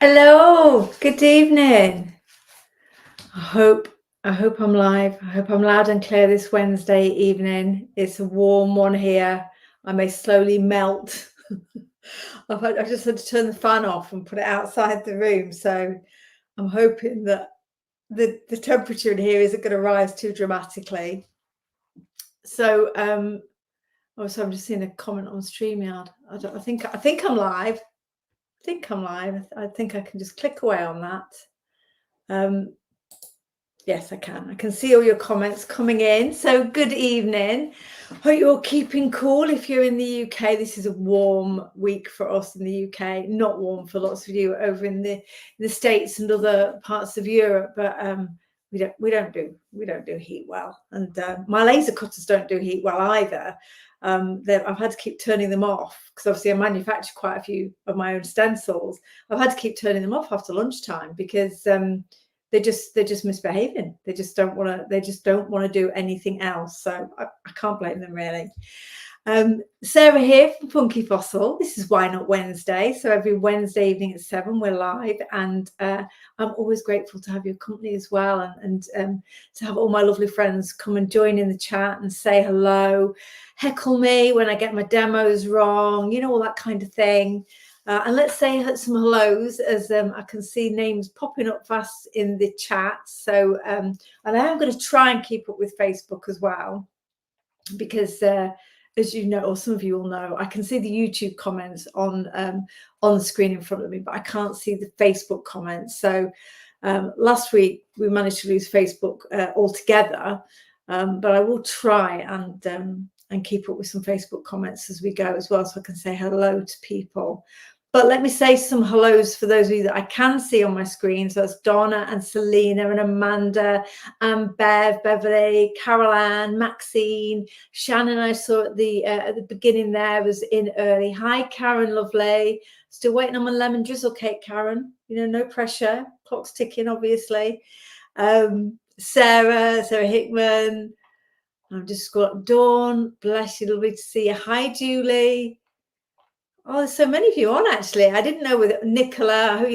Hello, good evening. I hope I hope I'm live. I hope I'm loud and clear this Wednesday evening. It's a warm one here. I may slowly melt. I just had to turn the fan off and put it outside the room. So I'm hoping that the temperature in here isn't going to rise too dramatically. So also I'm just seeing a comment on StreamYard. I think I'm live. I think I can just click away on that. Yes, I can. I can see all your comments coming in. So good evening. Hope you're keeping cool. If you're in the UK, this is a warm week for us in the UK. Not warm for lots of you over in the States and other parts of Europe, but we don't do heat well. And my laser cutters don't do heat well either. I've had to keep turning them off because obviously I manufacture quite a few of my own stencils. I've had to keep turning them off after lunchtime because they're just misbehaving. They just don't want to do anything else. So I can't blame them really. Sarah here from Funky Fossil. This is Why Not Wednesday. So every Wednesday evening at 7 we're live, and I'm always grateful to have your company as well, and to have all my lovely friends come and join in the chat and say hello, heckle me when I get my demos wrong, all that kind of thing. And let's say some hellos as I can see names popping up fast in the chat. So, and I am going to try and keep up with Facebook as well, because as you know, or some of you will know, I can see the YouTube comments on the screen in front of me, but I can't see the Facebook comments. So last week we managed to lose Facebook altogether, but I will try and keep up with some Facebook comments as we go as well, so I can say hello to people. But let me say some hellos for those of you that I can see on my screen. So that's Donna and Selena and Amanda and Bev, Beverly, Carol Ann, Maxine, Shannon. I saw at the beginning there, was in early. Hi, Karen, lovely. Still waiting on my lemon drizzle cake, Karen. No pressure. Clock's ticking, obviously. Sarah Hickman. I've just got Dawn. Bless you, lovely to see you. Hi, Julie. Oh, there's so many of you on, actually. I didn't know with Nicola. I hope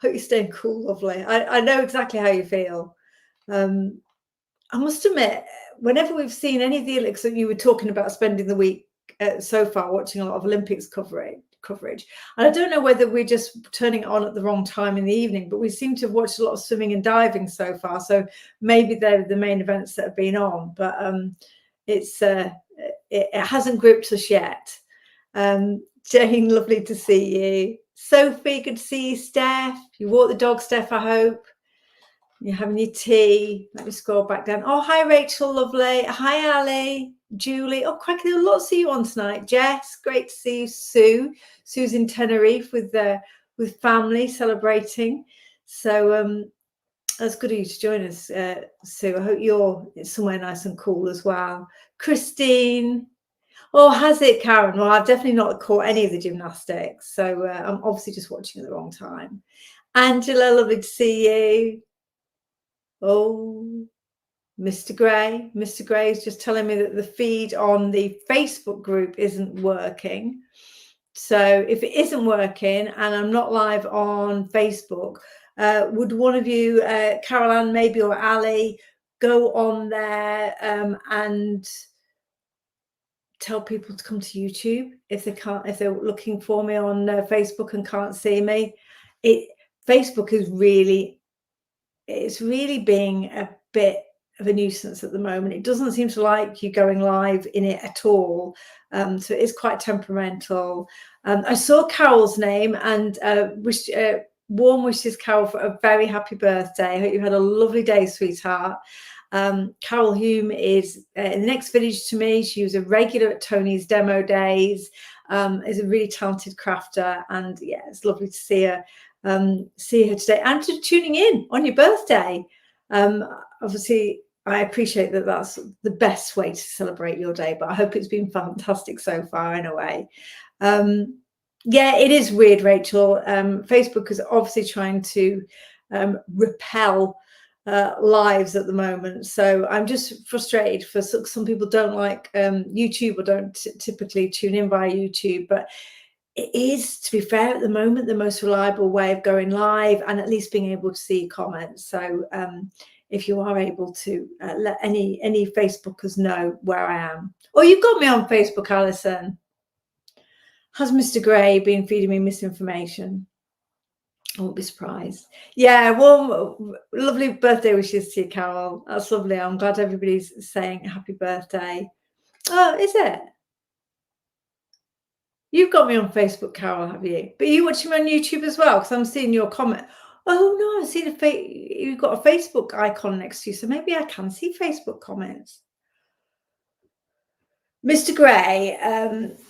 you're staying cool, lovely. I know exactly how you feel. I must admit, whenever we've seen any of the Olympics that you were talking about spending the week so far watching a lot of Olympics coverage, and I don't know whether we're just turning it on at the wrong time in the evening, but we seem to have watched a lot of swimming and diving so far. So maybe they're the main events that have been on, but it hasn't gripped us yet. Jane, lovely to see you. Sophie, good to see you. Steph, you walk the dog, Steph, I hope. You're having your tea. Let me scroll back down. Oh, hi, Rachel, lovely. Hi, Ali, Julie. Oh, crikey, there's a lot to see you on tonight. Jess, great to see you. Sue. Sue's in Tenerife with family celebrating. So that's good of you to join us, Sue. I hope you're somewhere nice and cool as well. Christine. Oh, has it, Karen? Well, I've definitely not caught any of the gymnastics, so I'm obviously just watching at the wrong time. Angela, lovely to see you. Oh, Mr. Gray. Mr. Gray is just telling me that the feed on the Facebook group isn't working. So if it isn't working and I'm not live on Facebook, would one of you, Carol Ann maybe, or Ali, go on there and tell people to come to YouTube if they're looking for me on Facebook and can't see me. Facebook is really being a bit of a nuisance at the moment. It doesn't seem to like you going live in it at all. So it is quite temperamental. I saw Carol's name and warm wishes, Carol, for a very happy birthday. I hope you had a lovely day, sweetheart. Carol Hume is in the next village to me. She was a regular at Tony's demo days, is a really talented crafter, and yeah, it's lovely to see her today and to tuning in on your birthday. Obviously, I appreciate that that's the best way to celebrate your day, but I hope it's been fantastic so far in a way. Yeah, it is weird, Rachel. Facebook is obviously trying to repel lives at the moment, so I'm just frustrated for some people don't like YouTube or don't typically tune in via YouTube, but it is, to be fair, at the moment, the most reliable way of going live and at least being able to see comments. So if you are able to let any Facebookers know where I am. Oh, you've got me on Facebook, Alison. Has Mr. Gray been feeding me misinformation? I won't be surprised. Yeah, well, lovely birthday wishes to you, Carol. That's lovely. I'm glad everybody's saying happy birthday. Oh, is it? You've got me on Facebook, Carol, have you? But are you watching me on YouTube as well? Because I'm seeing your comment. Oh no, I see you've got a Facebook icon next to you, so maybe I can see Facebook comments. Mr. Gray,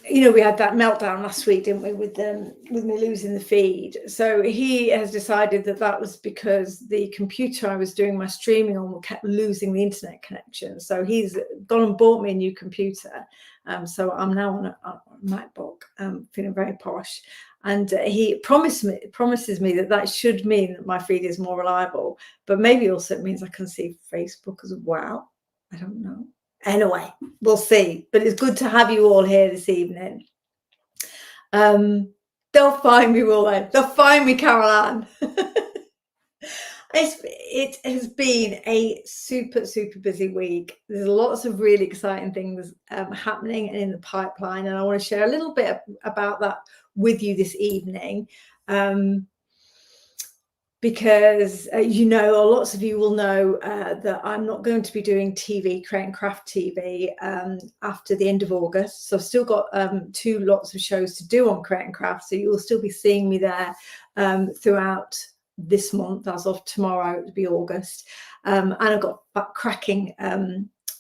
we had that meltdown last week, didn't we, with me losing the feed. So he has decided that was because the computer I was doing my streaming on kept losing the internet connection. So he's gone and bought me a new computer. So I'm now on a MacBook, feeling very posh. And he promises me that should mean that my feed is more reliable, but maybe also it means I can see Facebook as well. I don't know. Anyway, we'll see. But it's good to have you all here this evening. They'll find me, will they? They'll find me, Carol Ann. It has been a super, super busy week. There's lots of really exciting things happening and in the pipeline, and I want to share a little bit about that with you this evening. Because lots of you will know that I'm not going to be doing TV, Create and Craft TV, after the end of August. So I've still got 2 lots of shows to do on Create and Craft. So you'll still be seeing me there throughout this month, as of tomorrow, it'll be August. And I've got cracking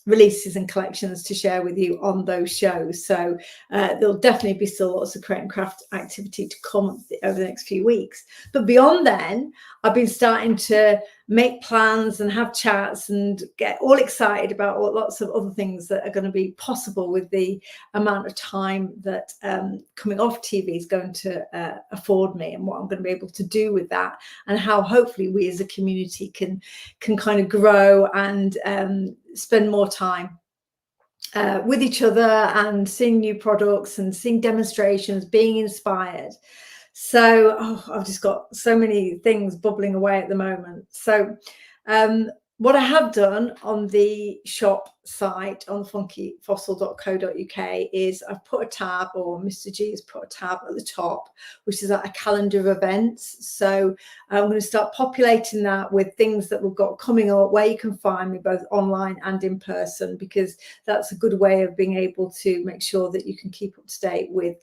releases and collections to share with you on those shows. So there'll definitely be still lots of Create and Craft activity to come over the next few weeks. But beyond then, I've been starting to make plans and have chats and get all excited about lots of other things that are going to be possible with the amount of time that coming off TV is going to afford me, and what I'm going to be able to do with that, and how hopefully we as a community can kind of grow and spend more time with each other and seeing new products and seeing demonstrations, being inspired. So I've just got so many things bubbling away at the moment. So what I have done on the shop site on funkyfossil.co.uk is I've put a tab, or Mr. G has put a tab at the top, which is like a calendar of events. So I'm going to start populating that with things that we've got coming up, where you can find me both online and in person, because that's a good way of being able to make sure that you can keep up to date with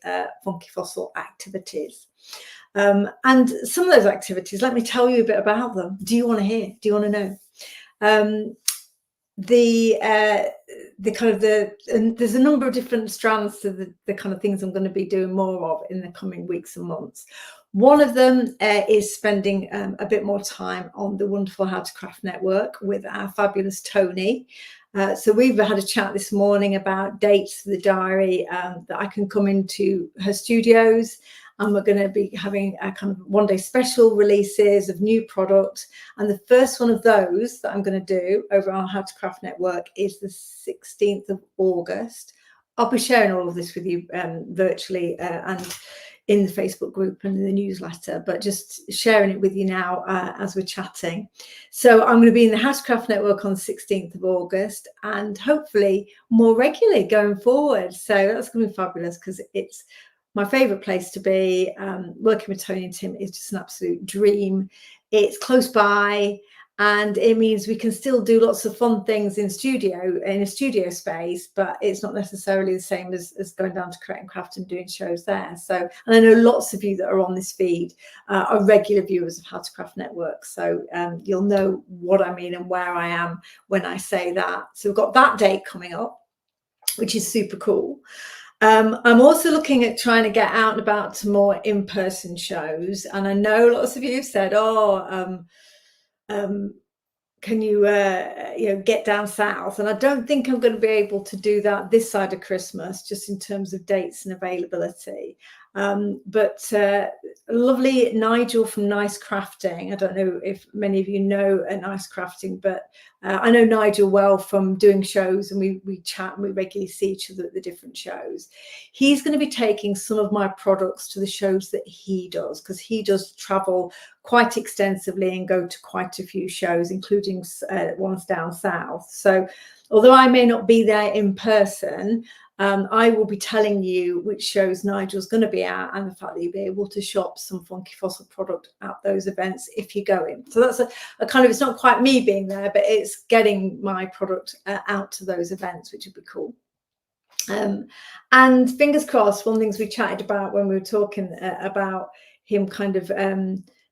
Funky Fossil activities. And some of those activities, let me tell you a bit about them. Do you want to hear? Do you want to know? There's a number of different strands to the kind of things I'm going to be doing more of in the coming weeks and months. One of them is spending a bit more time on the wonderful How to Craft network with our fabulous Tony. So we've had a chat this morning about dates for the diary that I can come into her studios, and we're going to be having a kind of one-day special releases of new products. And the first one of those that I'm going to do over on How to Craft network is the 16th of August. I'll be sharing all of this with you virtually and in the Facebook group and in the newsletter, but just sharing it with you now as we're chatting. So I'm going to be in the How to Craft network on the 16th of August, and hopefully more regularly going forward. So that's going to be fabulous, because it's my favourite place to be. Working with Tony and Tim is just an absolute dream. It's close by, and it means we can still do lots of fun things in a studio space, but it's not necessarily the same as going down to Create and Craft and doing shows there. So, and I know lots of you that are on this feed are regular viewers of How to Craft Network, so you'll know what I mean and where I am when I say that. So we've got that date coming up, which is super cool. I'm also looking at trying to get out and about to more in-person shows, and I know lots of you have said, get down south? And I don't think I'm going to be able to do that this side of Christmas, just in terms of dates and availability. But lovely Nigel from Nice Crafting. I don't know if many of you know Nice Crafting, but I know Nigel well from doing shows, and we chat and we regularly see each other at the different shows. He's going to be taking some of my products to the shows that he does, because he does travel quite extensively and go to quite a few shows, including ones down south. So although I may not be there in person, I will be telling you which shows Nigel's going to be at, and the fact that you'll be able to shop some Funky Fossil product at those events if you're going. So that's a kind of, it's not quite me being there, but it's getting my product out to those events, which would be cool. And fingers crossed, one of the things we chatted about when we were talking about him kind of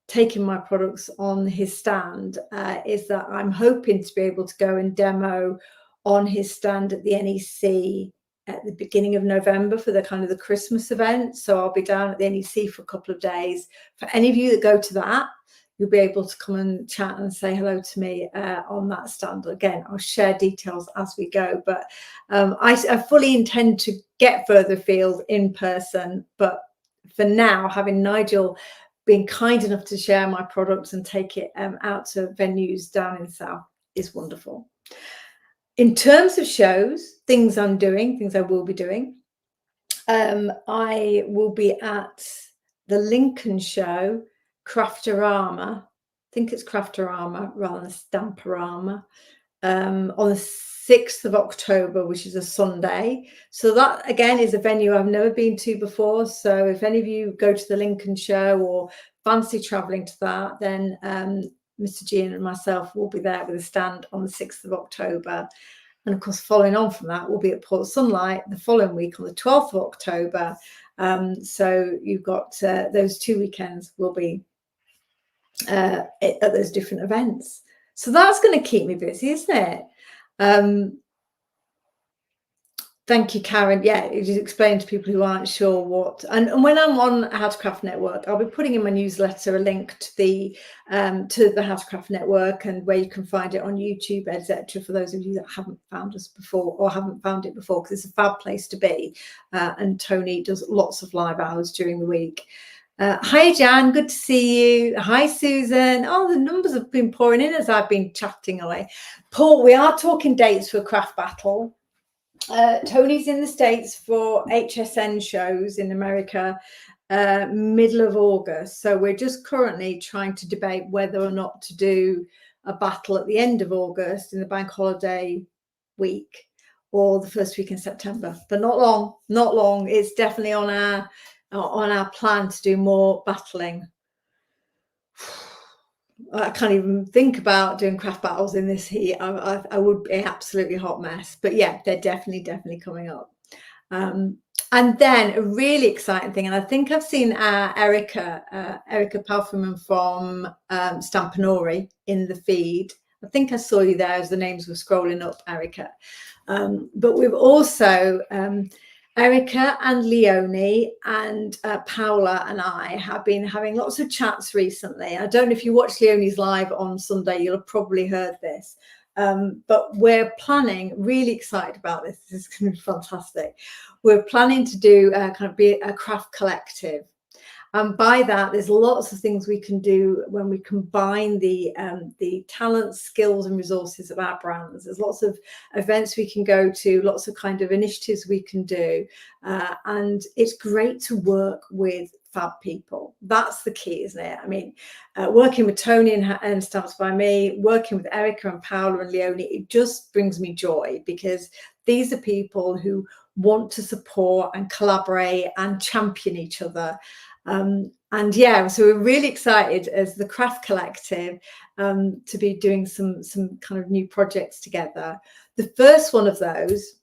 taking my products on his stand is that I'm hoping to be able to go and demo on his stand at the NEC at the beginning of November for the kind of the Christmas event. So I'll be down at the NEC for a couple of days. For any of you that go to that, you'll be able to come and chat and say hello to me on that stand. Again, I'll share details as we go, but I fully intend to get further afield in person. But for now, having Nigel being kind enough to share my products and take it out to venues down in the south is wonderful. In terms of shows, things I'm doing, things I will be doing, I will be at the Lincoln show, Craftorama. I think it's Craftorama rather than Stamporama, on the 6th of October, which is a Sunday. So that, again, is a venue I've never been to before. So if any of you go to the Lincoln show or fancy traveling to that, then Mr. Gian and myself will be there with a stand on the 6th of October. And of course, following on from that, we'll be at Port Sunlight the following week on the 12th of October. So you've got those 2 weekends will be at those different events. So that's going to keep me busy, isn't it? Thank you, Karen. Yeah, it just explained to people who aren't sure what. And when I'm on How to Craft Network, I'll be putting in my newsletter a link to the How to Craft Network, and where you can find it on YouTube, etc. For those of you that haven't found us before or haven't found it before, because it's a fab place to be. And Tony does lots of live hours during the week. Hi, Jan. Good to see you. Hi, Susan. Oh, the numbers have been pouring in as I've been chatting away. Paul, we are talking dates for a craft battle. Tony's in the States for HSN shows in America, middle of August. So we're just currently trying to debate whether or not to do a battle at the end of August in the bank holiday week or the first week in September. But not long, not long. It's definitely on our plan to do more battling. I can't even think about doing craft battles in this heat. I would be an absolutely hot mess. But yeah, they're definitely coming up. And then a really exciting thing, and I think I've seen Erica Palfreman from Stampanori in the feed. I think I saw you there as the names were scrolling up, Erica. But we've also Erica and Leonie and Paola and I have been having lots of chats recently. I don't know if you watched Leonie's live on Sunday, you'll have probably heard this. But we're planning, really excited about this. This is going to be fantastic. We're planning to do kind of be a craft collective. And by that, there's lots of things we can do when we combine the talents, skills and resources of our brands. There's lots of events we can go to, lots of kind of initiatives we can do. And it's great to work with fab people. That's the key, isn't it? I mean, working with Tony and Stamps by Me, working with Erica and Paola and Leonie, it just brings me joy, because these are people who want to support and collaborate and champion each other. And yeah, so we're really excited as the Craft Collective to be doing some kind of new projects together. The first one of those,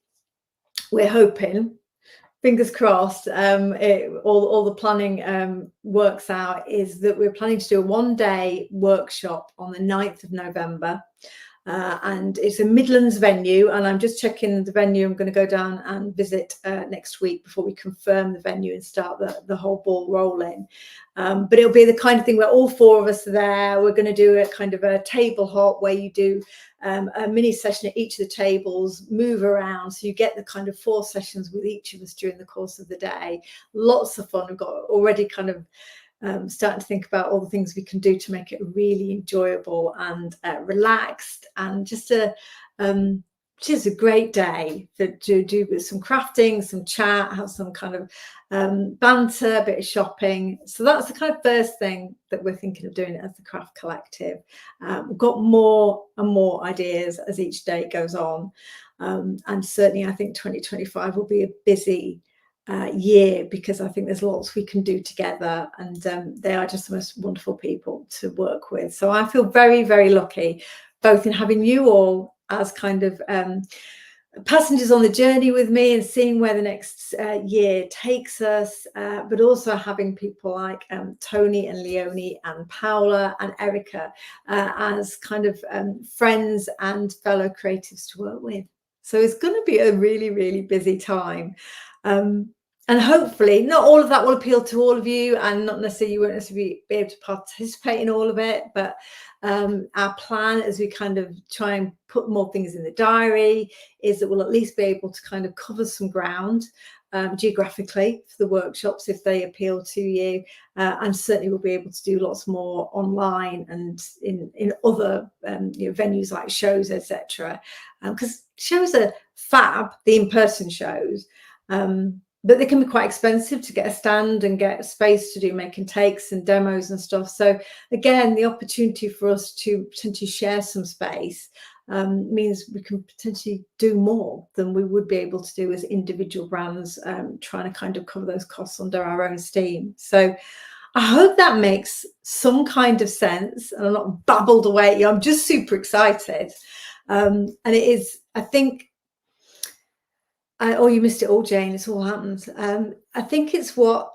we're hoping, fingers crossed, all the planning works out, is that we're planning to do a one-day workshop on the 9th of November. and it's a Midlands venue, and I'm just checking the venue. I'm going to go down and visit next week before we confirm the venue and start the whole ball rolling. But it'll be the kind of thing where all 4 of us are there. We're going to do a kind of a table hop where you do a mini session at each of the tables, move around, so you get the kind of 4 sessions with each of us during the course of the day. Lots of fun. We've got already kind of starting to think about all the things we can do to make it really enjoyable and relaxed, and just a great day to do with some crafting, some chat, have some kind of banter, a bit of shopping. So that's the kind of first thing that we're thinking of doing as the Craft Collective. We've got more and more ideas as each day goes on, and certainly I think 2025 will be a busy year, because I think there's lots we can do together, and they are just the most wonderful people to work with. So I feel very, very lucky, both in having you all as kind of passengers on the journey with me and seeing where the next year takes us, but also having people like Tony and Leonie and Paola and Erica as kind of friends and fellow creatives to work with. So it's going to be a really, really busy time. And hopefully not all of that will appeal to all of you, and not necessarily you won't necessarily be able to participate in all of it, but our plan as we kind of try and put more things in the diary is that we'll at least be able to kind of cover some ground geographically for the workshops if they appeal to you, and certainly we'll be able to do lots more online and in other venues like shows, etc., because shows are fab, the in-person shows, but they can be quite expensive to get a stand and get space to do make and takes and demos and stuff. So again, the opportunity for us to potentially share some space means we can potentially do more than we would be able to do as individual brands, trying to kind of cover those costs under our own steam. So I hope that makes some kind of sense, and I'm not babbled away at you. I'm just super excited. And it is, I think, oh, you missed it all, Jane. It's all happened. I think it's what,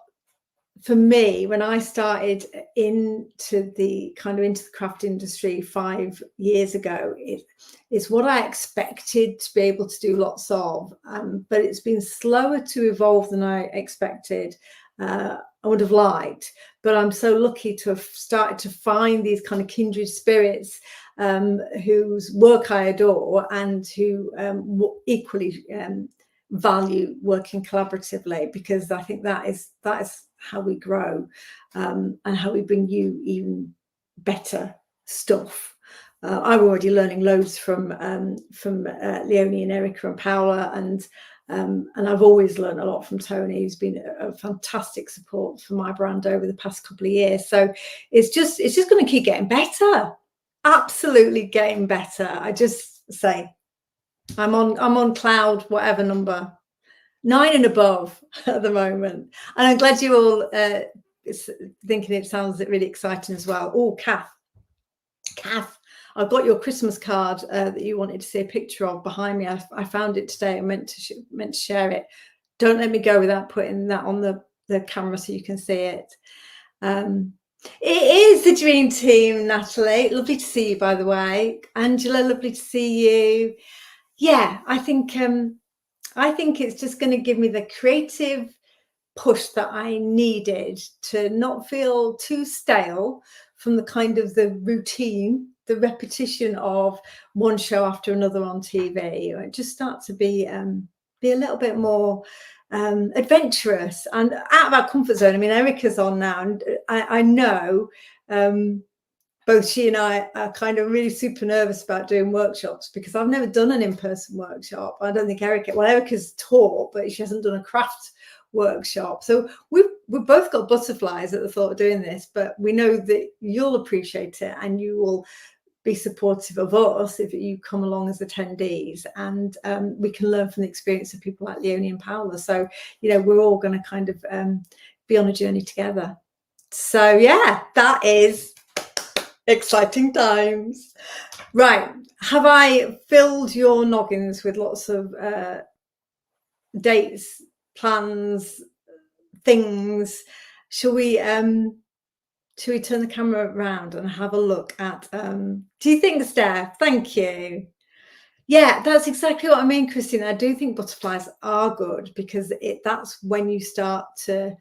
for me, when I started into the craft industry 5 years ago, it's what I expected to be able to do lots of, but it's been slower to evolve than I expected. I would have liked, but I'm so lucky to have started to find these kind of kindred spirits whose work I adore, and who equally value working collaboratively, because I think that is how we grow, and how we bring you even better stuff. I'm already learning loads from Leonie and Erica and Paola, and I've always learned a lot from Tony, who's been a fantastic support for my brand over the past couple of years. So it's just going to keep getting better, absolutely getting better. I just say I'm on cloud whatever number, 9 and above at the moment, and I'm glad you all thinking it sounds really exciting as well. Oh, Kath, I've got your Christmas card that you wanted to see a picture of behind me. I found it today. I meant to share it. Don't let me go without putting that on the camera so you can see it. It is the dream team, Natalie. Lovely to see you, by the way. Angela, lovely to see you. Yeah, I think it's just going to give me the creative push that I needed to not feel too stale from the kind of the routine, the repetition of one show after another on TV. It just start to be a little bit more adventurous and out of our comfort zone. I mean, Erica's on now, and I know both she and I are kind of really super nervous about doing workshops, because I've never done an in-person workshop. I don't think Erica's taught, but she hasn't done a craft workshop. So we've both got butterflies at the thought of doing this, but we know that you'll appreciate it, and you will be supportive of us if you come along as attendees, and we can learn from the experience of people like Leonie and Paola. So, we're all going to kind of be on a journey together. So yeah, that is exciting times. Right, have I filled your noggins with lots of dates, plans, things? Shall we Should we turn the camera around and have a look at, do you think, Steph? Thank you. Yeah, that's exactly what I mean, Christine. I do think butterflies are good because that's when you start to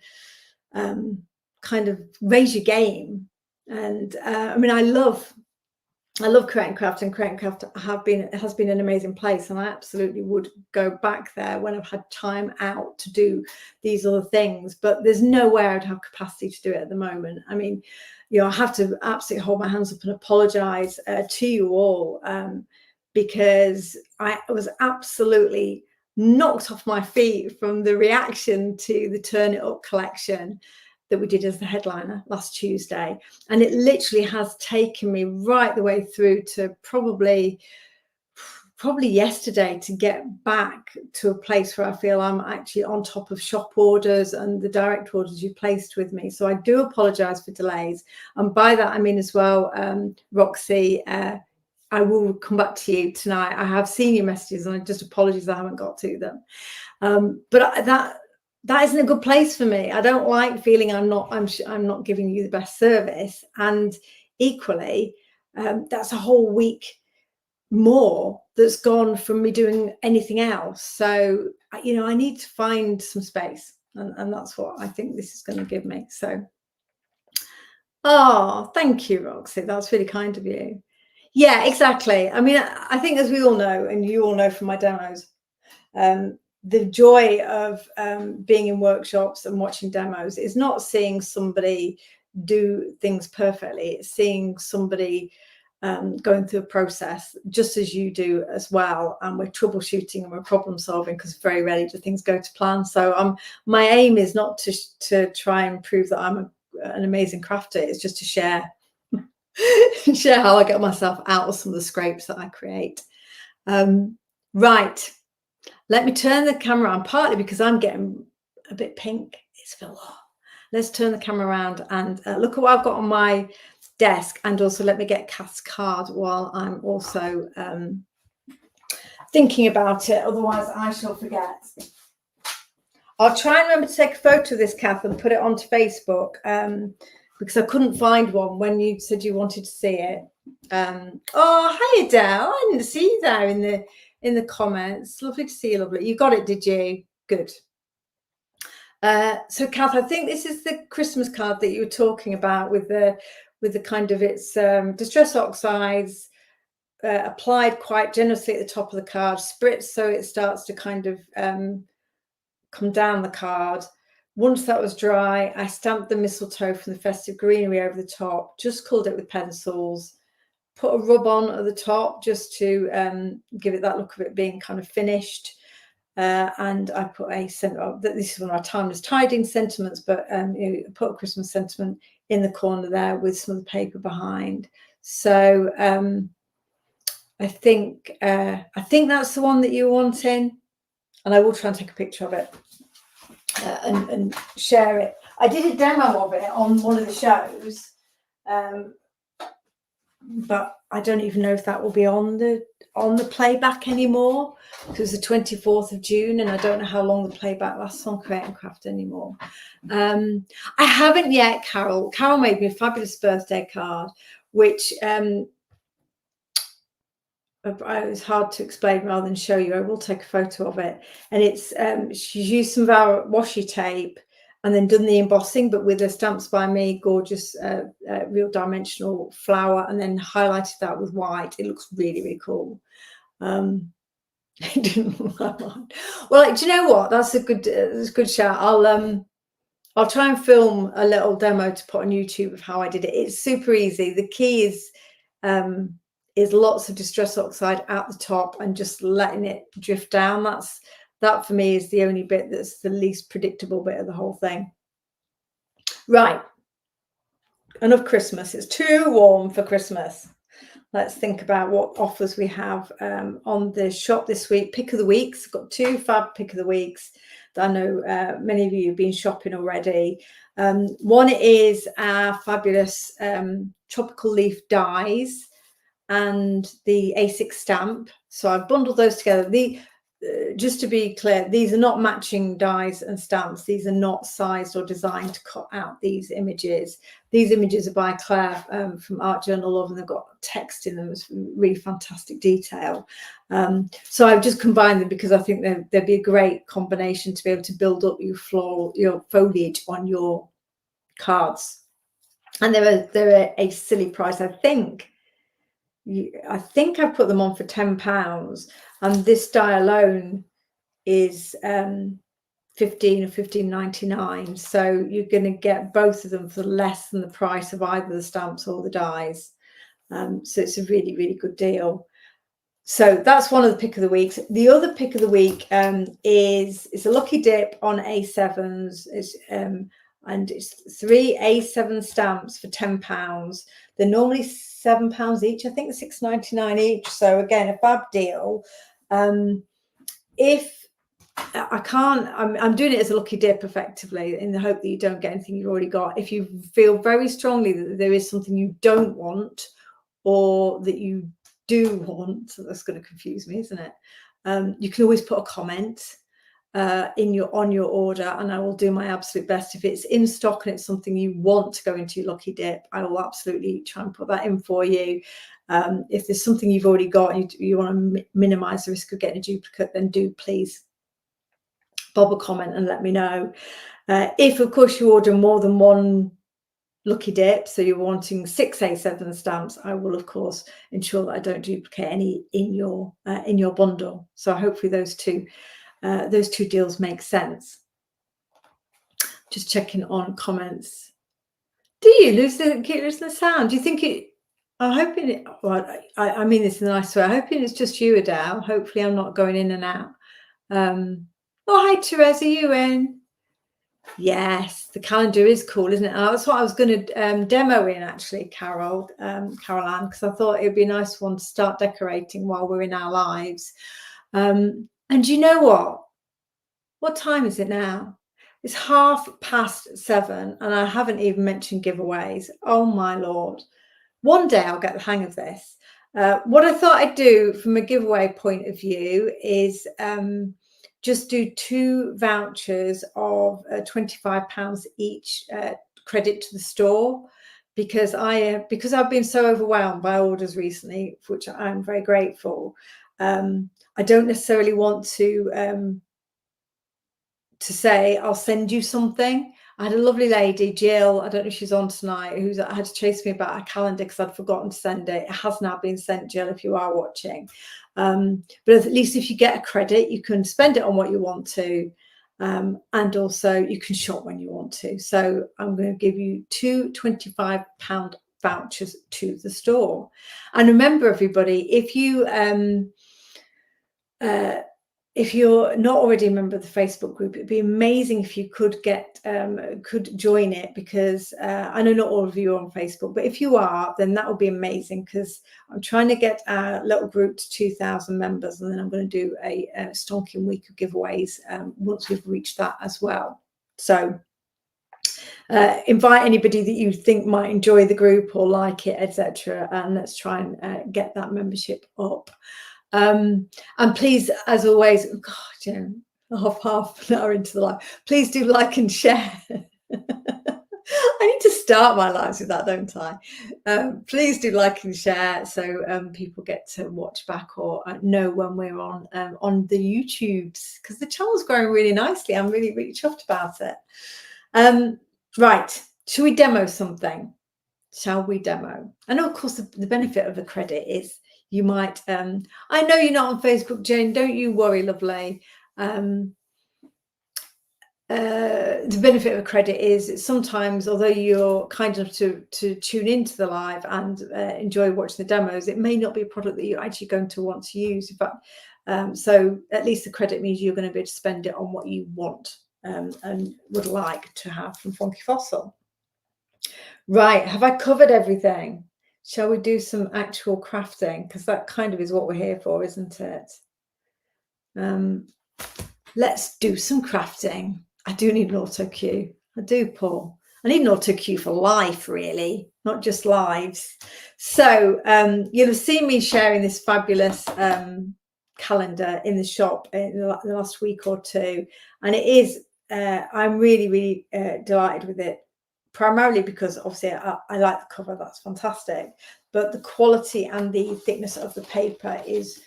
kind of raise your game. And I mean, I love Create and Craft, and Create and Craft has been an amazing place, and I absolutely would go back there when I've had time out to do these other things. But there's no way I'd have capacity to do it at the moment. I mean, you know, I have to absolutely hold my hands up and apologise to you all, because I was absolutely knocked off my feet from the reaction to the Turn It Up collection that we did as the headliner last Tuesday. And it literally has taken me right the way through to probably yesterday to get back to a place where I feel I'm actually on top of shop orders and the direct orders you placed with me. So I do apologize for delays. And by that, I mean as well, Roxy, I will come back to you tonight. I have seen your messages and I just apologize I haven't got to them. But that isn't a good place for me. I don't like feeling I'm not giving you the best service. And equally, that's a whole week more that's gone from me doing anything else. So, you know, I need to find some space, and that's what I think this is going to give me. So, oh, thank you, Roxy. That's really kind of you. Yeah, exactly. I mean, I think, as we all know, and you all know from my demos, the joy of being in workshops and watching demos is not seeing somebody do things perfectly. It's seeing somebody going through a process just as you do as well, and we're troubleshooting and we're problem solving, because very rarely do things go to plan. So my aim is not to try and prove that I'm an amazing crafter. It's just to share how I get myself out of some of the scrapes that I create. Right, let me turn the camera on, partly because I'm getting a bit pink. It's Phil. Let's turn the camera around and look at what I've got on my desk, and also let me get Kath's card while I'm also thinking about it. Otherwise, I shall forget. I'll try and remember to take a photo of this, Kath, and put it onto Facebook, because I couldn't find one when you said you wanted to see it. Oh, hi, Adele. I didn't see you there in the comments. Lovely to see you, lovely. You got it, did you? Good. So, Kath, I think this is the Christmas card that you were talking about with the kind of, it's distress oxides applied quite generously at the top of the card, spritz so it starts to kind of come down the card. Once that was dry, I stamped the mistletoe from the festive greenery over the top, just colored it with pencils, put a rub on at the top just to give it that look of it being kind of finished. And I put a sentiment. This is one of our timeless tidying sentiments, but you know, put a Christmas sentiment in the corner there with some of the paper behind. So I think that's the one that you're wanting, and I will try and take a picture of it and share it. I did a demo of it on one of the shows, but I don't even know if that will be on the playback anymore, because it's the 24th of June and I don't know how long the playback lasts on Create and Craft anymore. I haven't yet. Carol made me a fabulous birthday card, which it's hard to explain rather than show you. I will take a photo of it, and it's she's used some of our washi tape and then done the embossing, but with the Stamps by Me gorgeous real dimensional flower, and then highlighted that with white. It looks really, really cool. Well, do you know what? That's a good shout. I'll try and film a little demo to put on YouTube of how I did it. It's super easy. The key is lots of distress oxide at the top and just letting it drift down. That for me is the only bit that's the least predictable bit of the whole thing. Right, enough Christmas. It's too warm for Christmas. Let's think about what offers we have on the shop this week. Pick of the weeks. I've got 2 fab pick of the weeks that I know many of you have been shopping already. One is our fabulous tropical leaf dies and the A6 stamp. So I've bundled those together. just to be clear, these are not matching dies and stamps. These are not sized or designed to cut out these images. These images are by Claire from Art Journal Love, and they've got text in them. It's really fantastic detail. So I've just combined them because I think they'd be a great combination to be able to build up your foliage on your cards. And they're a silly price. I think I put them on for £10, and this die alone is 15 or 15.99. So you're going to get both of them for less than the price of either the stamps or the dies. So it's a really, really good deal. So that's one of the pick of the weeks. The other pick of the week is a lucky dip on A7s. And it's 3 A7 stamps for £10. They're normally £7 each. I think £6.99 each. So again, a fab deal. If I'm doing it as a lucky dip effectively in the hope that you don't get anything you've already got. If you feel very strongly that there is something you don't want or that you do want, so that's going to confuse me, isn't it? You can always put a comment on your order, and I will do my absolute best. If it's in stock and it's something you want to go into your lucky dip, I will absolutely try and put that in for you. If there's something you've already got and you want to minimize the risk of getting a duplicate, then do please bob a comment and let me know. If of course you order more than one lucky dip, so you're wanting 6 A7 stamps, I will of course ensure that I don't duplicate any in your bundle. So hopefully those two deals make sense. Just checking on comments. Do you keep losing the sound? Do you think it? I'm hoping it. Well, I mean this in a nice way. I'm hoping it's just you, Adele. Hopefully I'm not going in and out. Oh, hi Therese, are you in? Yes, the calendar is cool, isn't it? That's what I was going to demo in actually, Caroline, because I thought it would be a nice one to start decorating while we're in our lives. And you know what? What time is it now? It's 7:30, and I haven't even mentioned giveaways. Oh my Lord. One day I'll get the hang of this. What I thought I'd do from a giveaway point of view is just do 2 vouchers of £25 each credit to the store, because I've been so overwhelmed by orders recently, for which I'm very grateful. I don't necessarily want to say I'll send you something. I had a lovely lady, Jill, I don't know if she's on tonight, who had to chase me about her calendar because I'd forgotten to send it. It has now been sent, Jill, if you are watching. But at least if you get a credit, you can spend it on what you want to, and also you can shop when you want to. So I'm going to give you 2 £25 vouchers to the store. And remember, everybody, if you're not already a member of the Facebook group, it'd be amazing if you could join it, because I know not all of you are on Facebook, but if you are, then that would be amazing, because I'm trying to get our little group to 2,000 members, and then I'm going to do a stonking week of giveaways once we've reached that as well. So invite anybody that you think might enjoy the group or like it, etc., and let's try and get that membership up. And please, as always, God, half an hour into the live, please do like and share. I need to start my lives with that, don't I? Please do like and share, so people get to watch back or know when we're on the YouTubes, because the channel's growing really nicely. I'm really, really chuffed about it. Right, shall we demo something? Shall we demo? I know, of course, the benefit of the credit is you might, I know you're not on Facebook, Jane, don't you worry, lovely. The benefit of a credit is sometimes, although you're kind enough to tune into the live and enjoy watching the demos, it may not be a product that you're actually going to want to use. But so at least the credit means you're going to be able to spend it on what you want and would like to have from Funky Fossil. Right, have I covered everything? Shall we do some actual crafting? Because that kind of is what we're here for, isn't it? Let's do some crafting. I do need an auto cue. I do, Paul. I need an auto cue for life, really, not just lives. So you'll have seen me sharing this fabulous calendar in the shop in the last week or two, and it is I'm really delighted with it, primarily because obviously I like the cover. That's fantastic, but the quality and the thickness of the paper is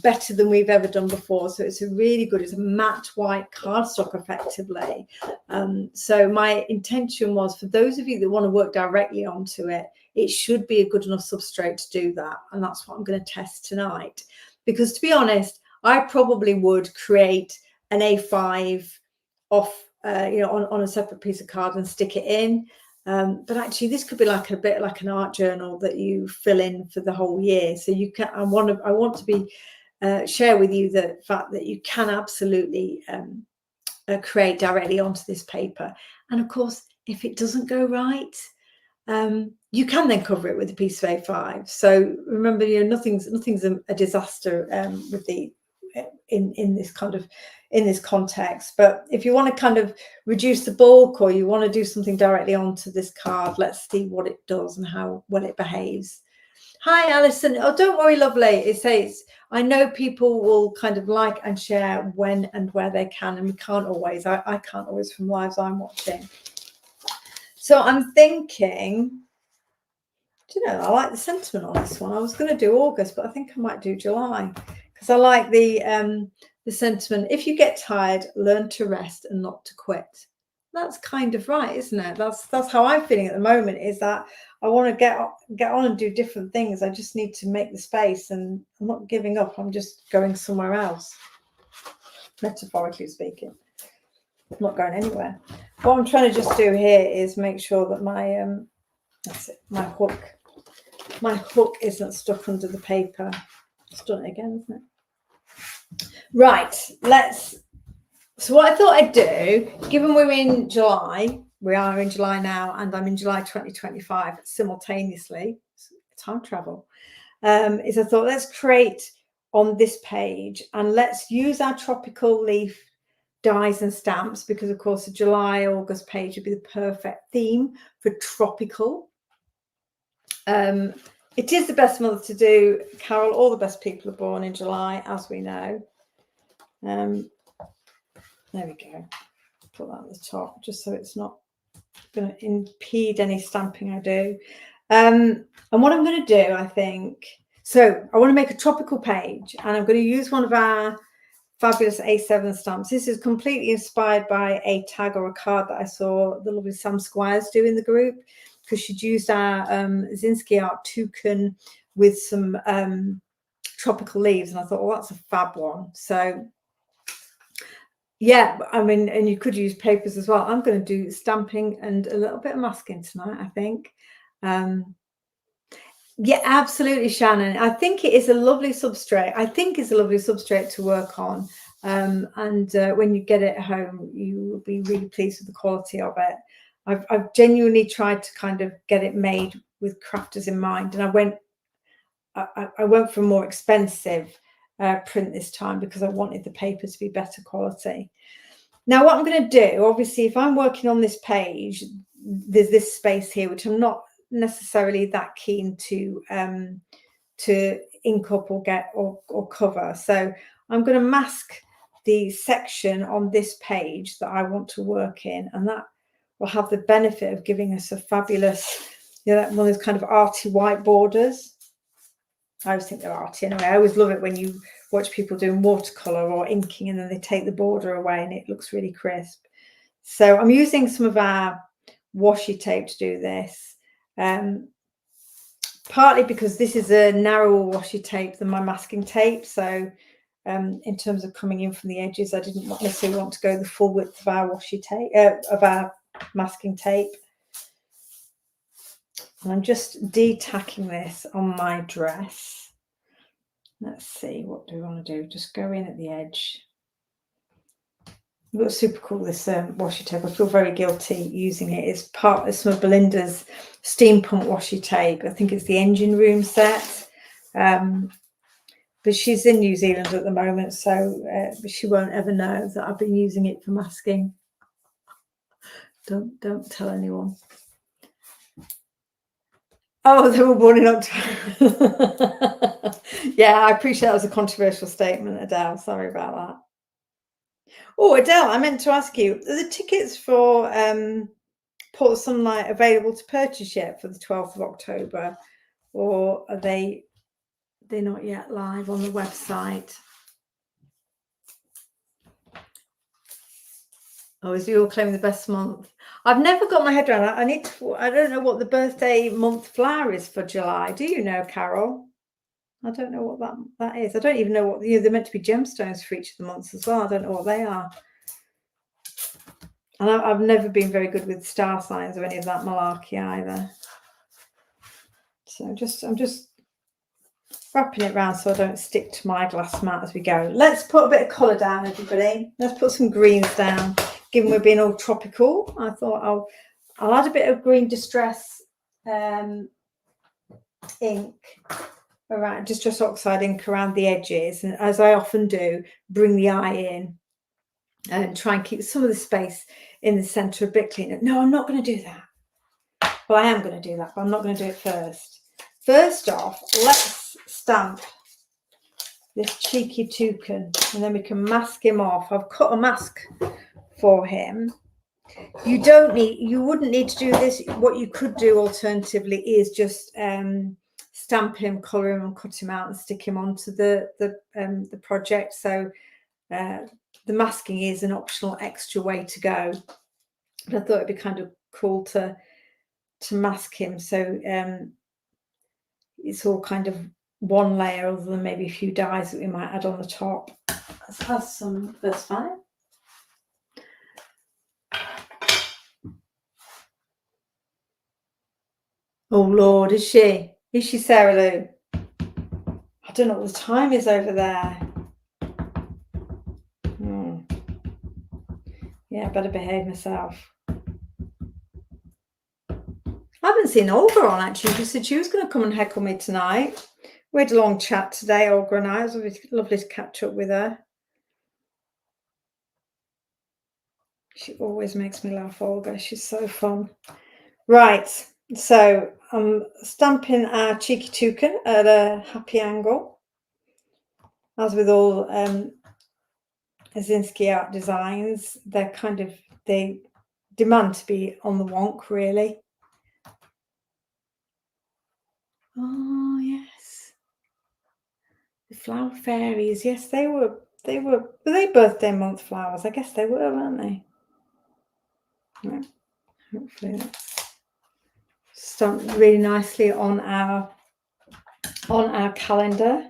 better than we've ever done before. So it's it's a matte white cardstock effectively. So my intention was, for those of you that want to work directly onto it, it should be a good enough substrate to do that, and that's what I'm going to test tonight. Because to be honest, I probably would create an A5 off on a separate piece of card and stick it in. But actually, this could be like a bit like an art journal that you fill in for the whole year. So you can. I want to be share with you the fact that you can absolutely create directly onto this paper. And of course, if it doesn't go right, you can then cover it with a piece of A5. So remember, nothing's a disaster with the in this context. But if you want to kind of reduce the bulk, or you want to do something directly onto this card, let's see what it does and how well it behaves. Hi, Alison. Oh, don't worry, lovely. It says, I know people will kind of like and share when and where they can, and we can't always. I can't always from lives I'm watching. So I'm thinking, I like the sentiment on this one. I was going to do August, but I think I might do July, because I like the sentiment. If you get tired, learn to rest and not to quit. That's kind of right, isn't it? That's how I'm feeling at the moment, is that I want to get on and do different things. I just need to make the space, and I'm not giving up. I'm just going somewhere else, metaphorically speaking. I'm not going anywhere. What I'm trying to just do here is make sure that my hook isn't stuck under the paper. It's done it again, isn't it? Right, so what I thought I'd do, given we're in July, we are in July now, and I'm in July 2025 simultaneously, time travel, is I thought, let's create on this page, and let's use our tropical leaf dies and stamps, because of course the July-August page would be the perfect theme for tropical. It is the best month to do, Carol. All the best people are born in July, as we know. There we go. Put that at the top, just so it's not going to impede any stamping I do. And what I'm going to do, I think, so I want to make a tropical page, and I'm going to use one of our fabulous A7 stamps. This is completely inspired by a tag or a card that I saw the lovely Sam Squires do in the group, because she'd used our Zinsky art toucan with some tropical leaves, and I thought, well, that's a fab one. So yeah, I mean, and you could use papers as well. I'm going to do stamping and a little bit of masking tonight, I think. Yeah, absolutely, Shannon. I think it is a lovely substrate. I think it's a lovely substrate to work on. And when you get it home, you will be really pleased with the quality of it. I've genuinely tried to kind of get it made with crafters in mind, and I went for a more expensive print this time, because I wanted the paper to be better quality. Now, what I'm going to do, obviously, if I'm working on this page, there's this space here which I'm not necessarily that keen to ink up or cover. So I'm going to mask the section on this page that I want to work in, and that will have the benefit of giving us a fabulous, one of those kind of arty white borders. I always think they're arty anyway. I always love it when you watch people doing watercolor or inking, and then they take the border away and it looks really crisp. So I'm using some of our washi tape to do this, partly because this is a narrower washi tape than my masking tape. So in terms of coming in from the edges, I didn't necessarily want to go the full width of our washi tape, of our masking tape. And I'm just de-tacking this on my dress. Let's see, what do we want to do? Just go in at the edge. It looks super cool, this washi tape. I feel very guilty using it. It's part of some of Belinda's steampunk washi tape. I think it's the engine room set. But she's in New Zealand at the moment, so she won't ever know that I've been using it for masking. Don't tell anyone. Oh, they were born in October. Yeah, I appreciate that was a controversial statement, Adele. Sorry about that. Oh, Adele, I meant to ask you, are the tickets for Port of Sunlight available to purchase yet for the 12th of October? Or are they're not yet live on the website? Oh, is you all claiming the best month? I've never got my head around that. I don't know what the birthday month flower is for July. Do you know, Carol? I don't know what that is. I don't even know what they're meant to be gemstones for each of the months as well. I don't know what they are. And I've never been very good with star signs or any of that malarkey either. So I'm just wrapping it around so I don't stick to my glass mat as we go. Let's put a bit of colour down, everybody. Let's put some greens down. Given we're being all tropical, I thought I'll add a bit of green distress ink around, just oxide ink around the edges, and as I often do, bring the eye in and try and keep some of the space in the centre a bit cleaner. No, I'm not going to do that. Well, I am going to do that, but I'm not going to do it first. First off, let's stamp this cheeky toucan, and then we can mask him off. I've cut a mask for him. You wouldn't need to do this. What you could do alternatively is just stamp him, colour him, and cut him out and stick him onto the project. So the masking is an optional extra way to go. But I thought it'd be kind of cool to mask him, so it's all kind of one layer, other than maybe a few dyes that we might add on the top. Let's have some. That's fine. Oh Lord, is she Sarah Lou? I don't know what the time is over there. Yeah, I better behave myself. I haven't seen Olga on actually. She said she was going to come and heckle me tonight. We had a long chat today, Olga and I. It was lovely to catch up with her. She always makes me laugh, Olga. She's so fun. Right, so I'm stamping our cheeky toucan at a happy angle. As with all Azinski art designs, they demand to be on the wonk, really. Oh yes, the flower fairies. Yes, they were they birthday month flowers? I guess they were, weren't they? Right. Hopefully that's stamped really nicely on our calendar.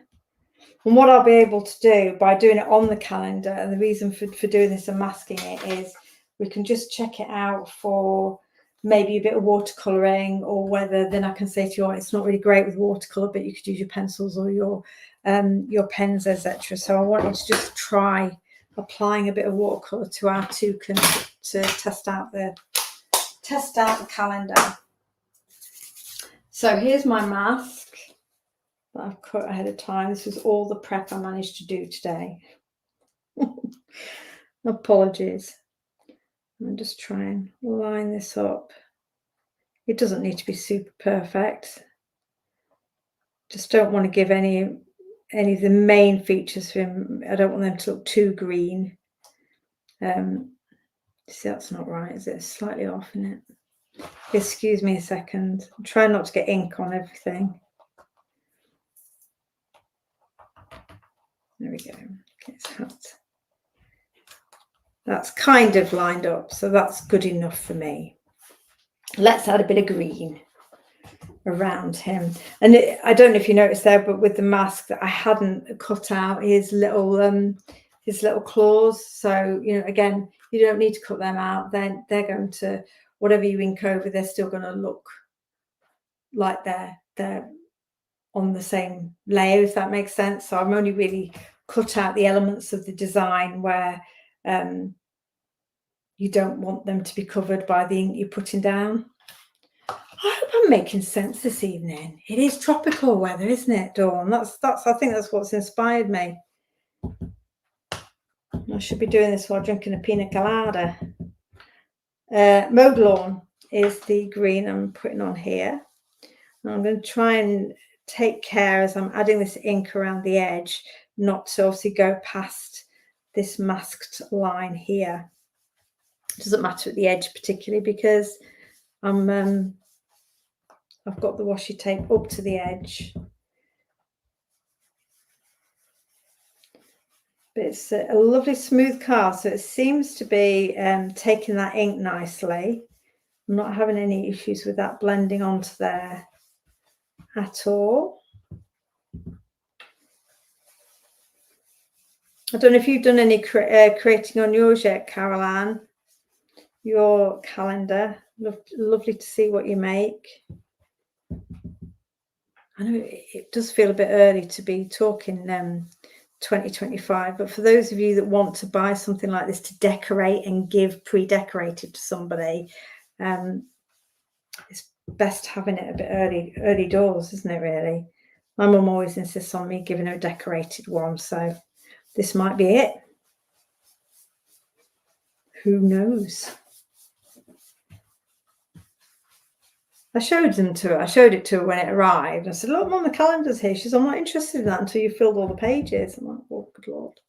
And what I'll be able to do by doing it on the calendar, and the reason for doing this and masking it is we can just check it out for maybe a bit of watercolouring, or whether then I can say to you, oh, it's not really great with watercolour, but you could use your pencils or your pens, etc. So I wanted to just try applying a bit of watercolour to our toucan to test out the calendar. So here's my mask that I've cut ahead of time. This was all the prep I managed to do today. Apologies. I'm just trying to line this up. It doesn't need to be super perfect. Just don't want to give any of the main features for him. I don't want them to look too green. See, that's not right, is it? It's slightly off, isn't it? Excuse me a second. I'm trying not to get ink on everything. There we go. Okay, that's kind of lined up, so that's good enough for me. Let's add a bit of green around him. And I don't know if you noticed there, but with the mask that I hadn't cut out his little claws. So, you know, again, you don't need to cut them out. Then they're going to, whatever you ink over, they're still going to look like they're on the same layer, if that makes sense. So I'm only really cut out the elements of the design where you don't want them to be covered by the ink you're putting down. I hope I'm making sense this evening. It is tropical weather, isn't it, Dawn? I think that's what's inspired me. I should be doing this while drinking a pina colada. Mowed Lawn is the green I'm putting on here. And I'm going to try and take care as I'm adding this ink around the edge not to obviously go past this masked line here. It doesn't matter at the edge particularly because I've got the washi tape up to the edge. But it's a lovely smooth card, so it seems to be taking that ink nicely. I'm not having any issues with that blending onto there at all. I don't know if you've done any creating on yours yet, Carol Ann. Your calendar. Lovely to see what you make. I know it does feel a bit early to be talking 2025, but for those of you that want to buy something like this to decorate and give pre-decorated to somebody, it's best having it a bit early doors, isn't it, really? My mum always insists on me giving her a decorated one, so this might be it. Who knows? I showed it to her when it arrived. I said, look, Mum, the calendar's here. She said, I'm not interested in that until you've filled all the pages. I'm like, oh, good Lord.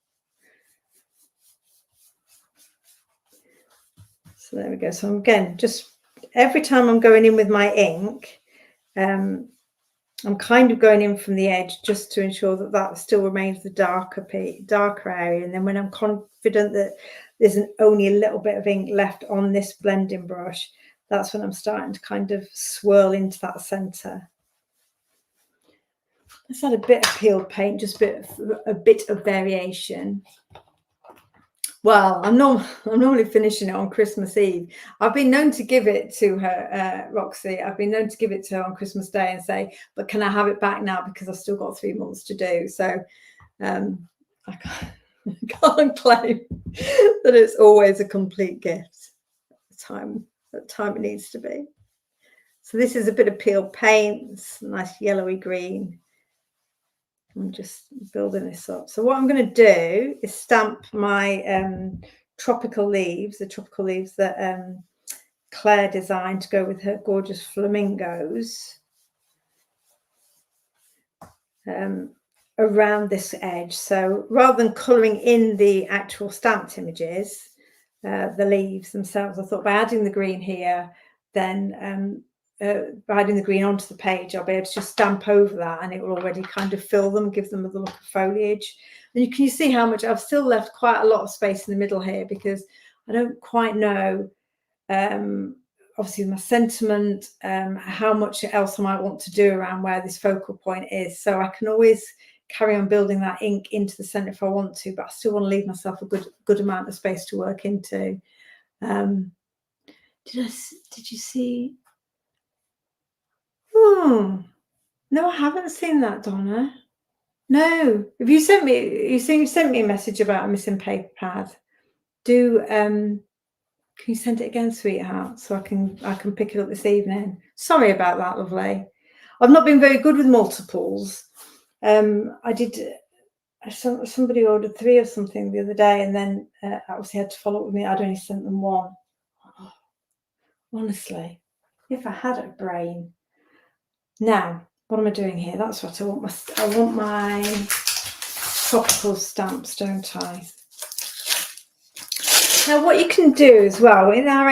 So there we go. So again, just every time I'm going in with my ink, I'm kind of going in from the edge just to ensure that that still remains the darker area. And then when I'm confident that there's only a little bit of ink left on this blending brush, that's when I'm starting to kind of swirl into that centre. Let's add a bit of peeled paint, just a bit of variation. Well, I'm normally finishing it on Christmas Eve. I've been known to give it to her, Roxy. I've been known to give it to her on Christmas Day and say, but can I have it back now because I've still got 3 months to do. So I can't claim that it's always a complete gift at the time it needs to be. So this is a bit of peeled paint, it's nice yellowy green. I'm just building this up. So what I'm going to do is stamp my tropical leaves, the tropical leaves that Claire designed to go with her gorgeous flamingos around this edge. So rather than colouring in the actual stamped images, the leaves themselves, I thought by adding the green here, then by adding the green onto the page, I'll be able to just stamp over that and it will already kind of fill them, give them the look of foliage. And you see how much I've still left quite a lot of space in the middle here because I don't quite know, obviously my sentiment, how much else I might want to do around where this focal point is. So I can always carry on building that ink into the centre if I want to, but I still want to leave myself a good amount of space to work into. Did you see? Oh, no, I haven't seen that, Donna. No. If you sent me, you sent me a message about a missing paper pad. Can you send it again, sweetheart, so I can pick it up this evening? Sorry about that, lovely. I've not been very good with multiples. I did. Somebody ordered 3 or something the other day, and then obviously had to follow up with me. I'd only sent them 1. Oh, honestly, if I had a brain. Now, what am I doing here? That's what I want. I want my tropical stamps, don't I? Now, what you can do as well in our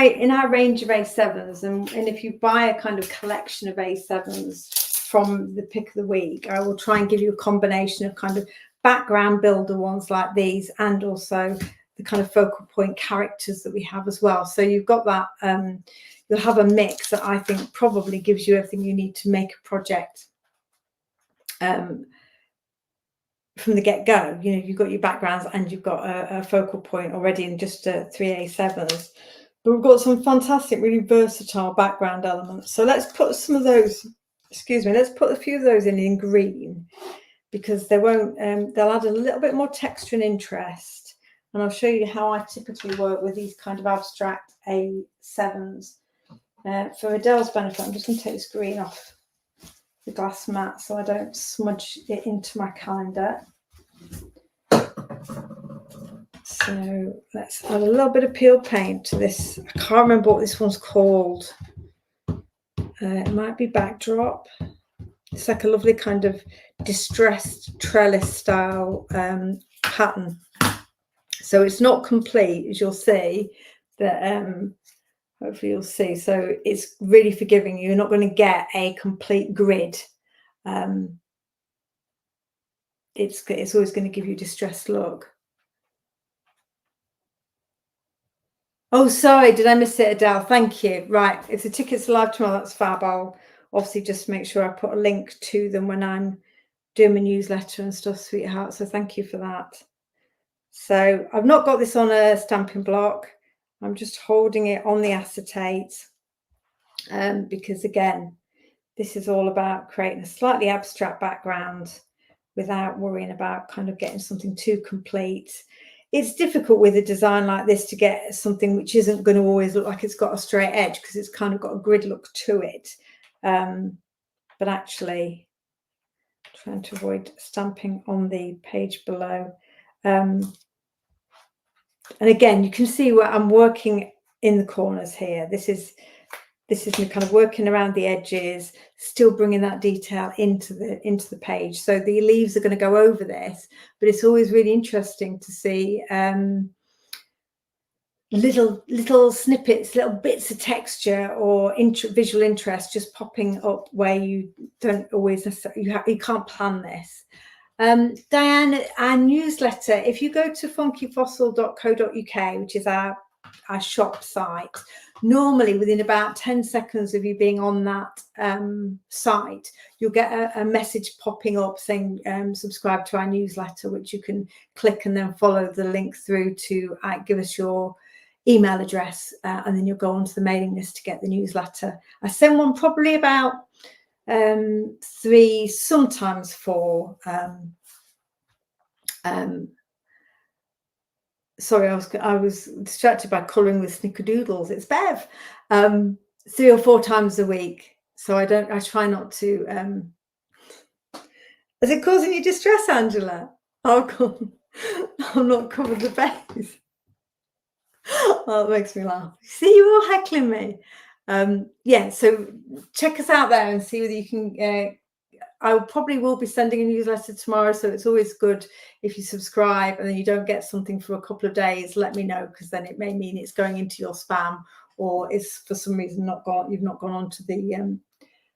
range of A7s, and if you buy a kind of collection of A7s from the pick of the week, I will try and give you a combination of kind of background builder ones like these, and also the kind of focal point characters that we have as well. So you've got that. You'll have a mix that I think probably gives you everything you need to make a project from the get-go. You know, you've got your backgrounds and you've got a focal point already in just 3 A7s. But we've got some fantastic, really versatile background elements. So let's put some of those, let's put a few of those in green, because they won't, they'll add a little bit more texture and interest. And I'll show you how I typically work with these kind of abstract A7s. For Adele's benefit, I'm just going to take this green off the glass mat so I don't smudge it into my calendar. So let's add a little bit of peeled paint to this. I can't remember what this one's called. It might be Backdrop. It's like a lovely kind of distressed trellis style pattern. So it's not complete, as you'll see, that hopefully you'll see. So it's really forgiving. You're not going to get a complete grid. It's always going to give you a distressed look. Oh, sorry, did I miss it, Adele? Thank you. Right, if the tickets are live tomorrow, that's fab. I'll obviously just make sure I put a link to them when I'm doing my newsletter and stuff, sweetheart. So thank you for that. So I've not got this on a stamping block. I'm just holding it on the acetate because, again, this is all about creating a slightly abstract background without worrying about kind of getting something too complete. It's difficult with a design like this to get something which isn't going to always look like it's got a straight edge because it's kind of got a grid look to it. But actually, trying to avoid stamping on the page below. And again, you can see where I'm working in the corners here. This is me kind of working around the edges, still bringing that detail into the page. So the leaves are going to go over this, but it's always really interesting to see little snippets, little bits of texture or visual interest just popping up where you don't always necessarily, you can't plan this. Diane, our newsletter, if you go to funkyfossil.co.uk, which is our shop site, normally within about 10 seconds of you being on that site, you'll get a message popping up saying subscribe to our newsletter, which you can click and then follow the link through to give us your email address, and then you'll go onto the mailing list to get the newsletter. I send one probably about 3, sometimes 4. Sorry, I was distracted by colouring with snickerdoodles. It's Bev. 3 or 4 times a week. So I try not to. Is it causing you distress, Angela? Oh, God. I'm not covered the base. Oh, it makes me laugh. See, you're all heckling me. Yeah, so check us out there and see whether you can. I probably will be sending a newsletter tomorrow, so it's always good if you subscribe and then you don't get something for a couple of days. Let me know, because then it may mean it's going into your spam, or it's for some reason you've not gone onto the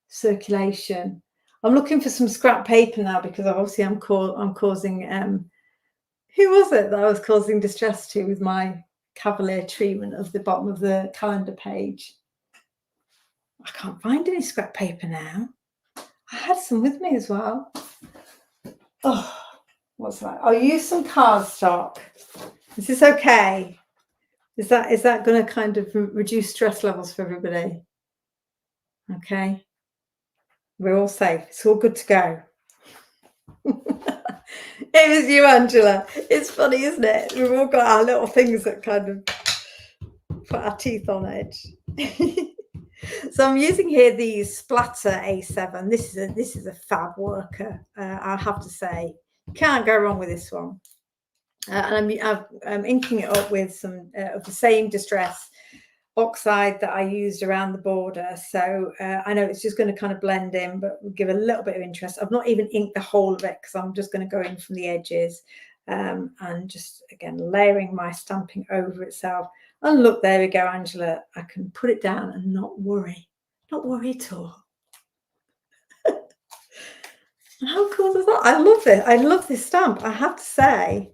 circulation. I'm looking for some scrap paper now because obviously I'm causing. Who was it that I was causing distress to with my cavalier treatment of the bottom of the calendar page? I can't find any scrap paper now. I had some with me as well. Oh, what's that? I'll use some cardstock. Is this okay? Is that going to kind of reduce stress levels for everybody? Okay. We're all safe. It's all good to go. It was you, Angela. It's funny, isn't it? We've all got our little things that kind of put our teeth on edge. So I'm using here the Splatter A7. This is a fab worker. I have to say, can't go wrong with this one. And I'm inking it up with some of the same distress oxide that I used around the border. So I know it's just going to kind of blend in, but will give a little bit of interest. I've not even inked the whole of it because I'm just going to go in from the edges and just, again, layering my stamping over itself. And look, there we go, Angela. I can put it down and not worry at all. How cool is that? I love it. I love this stamp, I have to say.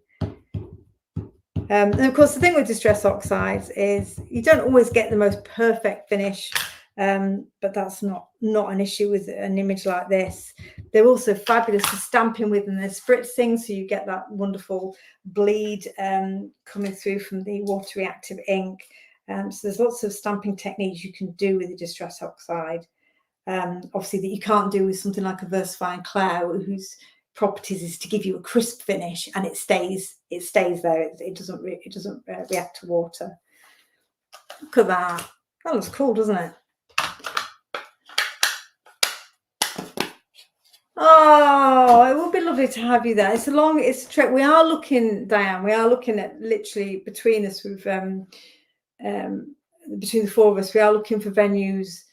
And of course, the thing with distress oxides is you don't always get the most perfect finish, but that's not an issue with an image like this. They're also fabulous for stamping with, and they're spritzing, so you get that wonderful bleed coming through from the water reactive ink. So there's lots of stamping techniques you can do with the distress oxide. Obviously, that you can't do with something like a VersaFine Clair, whose properties is to give you a crisp finish, and it stays there. It doesn't react to water. Look at that. That looks cool, doesn't it? Oh, it would be lovely to have you there. It's a trip. We are looking, Diane. We are looking at literally between us with between the 4 of us. We are looking for venues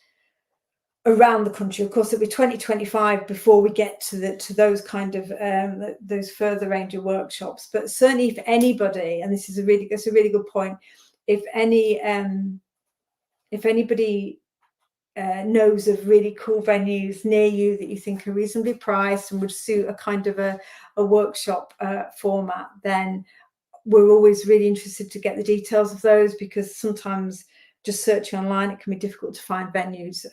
around the country. Of course, it'll be 2025 before we get to those kind of those further range of workshops. But certainly, if anybody, and that's a really good point, if anybody knows of really cool venues near you that you think are reasonably priced and would suit a kind of a workshop format, then we're always really interested to get the details of those, because sometimes just searching online, it can be difficult to find venues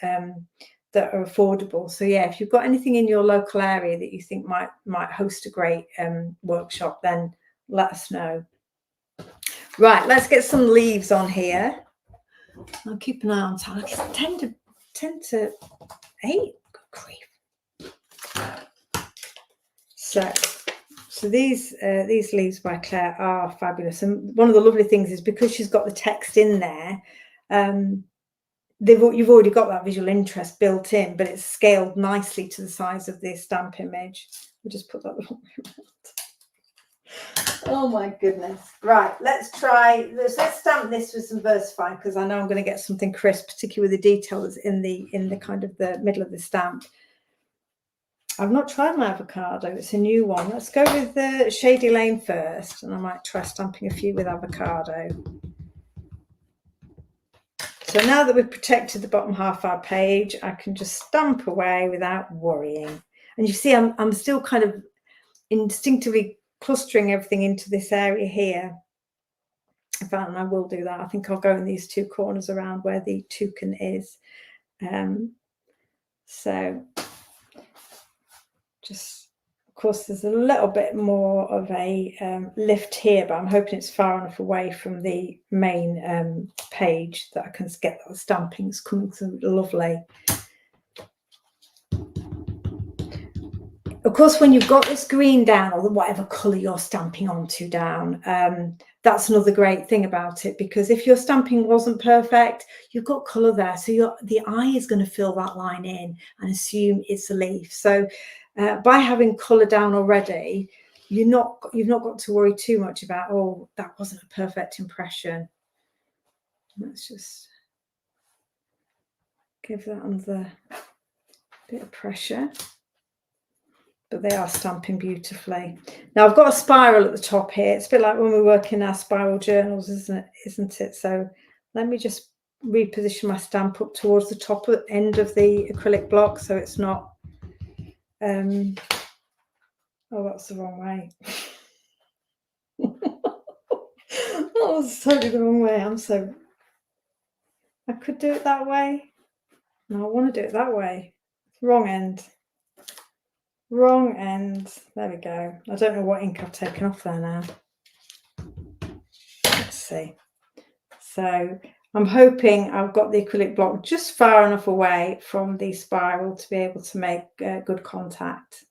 that are affordable. So yeah, if you've got anything in your local area that you think might host a great workshop, then let us know. Right, let's get some leaves on here. I'll keep an eye on time. I tend to hey, good grief. So these leaves by Claire are fabulous, and one of the lovely things is because she's got the text in there, you've already got that visual interest built in, but it's scaled nicely to the size of the stamp image. We'll just put that the wrong way around. Oh my goodness. Right, let's stamp this with some VersaFine, because I know I'm going to get something crisp, particularly with the details in the kind of the middle of the stamp. I've not tried my avocado, it's a new one. Let's go with the Shady Lane first, and I might try stamping a few with avocado. So now that we've protected the bottom half of our page, I can just stamp away without worrying. And you see, I'm still kind of instinctively clustering everything into this area here. In fact, and I will do that. I think I'll go in these two corners around where the toucan is. So just, of course, there's a little bit more of a lift here, but I'm hoping it's far enough away from the main page that I can get the stampings coming through lovely. Of course, when you've got this green down, or whatever colour you're stamping onto down, that's another great thing about it, because if your stamping wasn't perfect, you've got colour there, so the eye is going to fill that line in and assume it's a leaf. So by having colour down already, you've not got to worry too much about, oh, that wasn't a perfect impression. Let's just give that another bit of pressure. But they are stamping beautifully. Now I've got a spiral at the top here. It's a bit like when we work in our spiral journals, isn't it? So let me just reposition my stamp up towards the top end of the acrylic block, so it's not oh, that's the wrong way. That was totally the wrong way. I could do it that way. No, I want to do it that way. Wrong end. Wrong end. There we go. I don't know what ink I've taken off there now. Let's see. So I'm hoping I've got the acrylic block just far enough away from the spiral to be able to make good contact.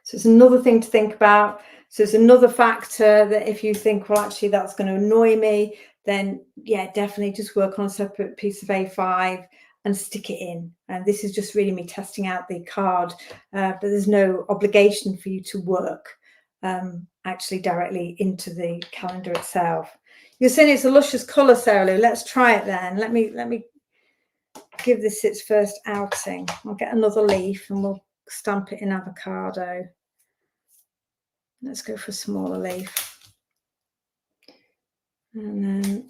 So it's another thing to think about. So it's another factor that if you think, well, actually that's going to annoy me, then yeah, definitely just work on a separate piece of A5 and stick it in. And this is just really me testing out the card, but there's no obligation for you to work actually directly into the calendar itself. You're saying it's a luscious colour, Sarah Lou. Let's try it then. Let me give this its first outing. I'll get another leaf and we'll stamp it in avocado. Let's go for a smaller leaf. And then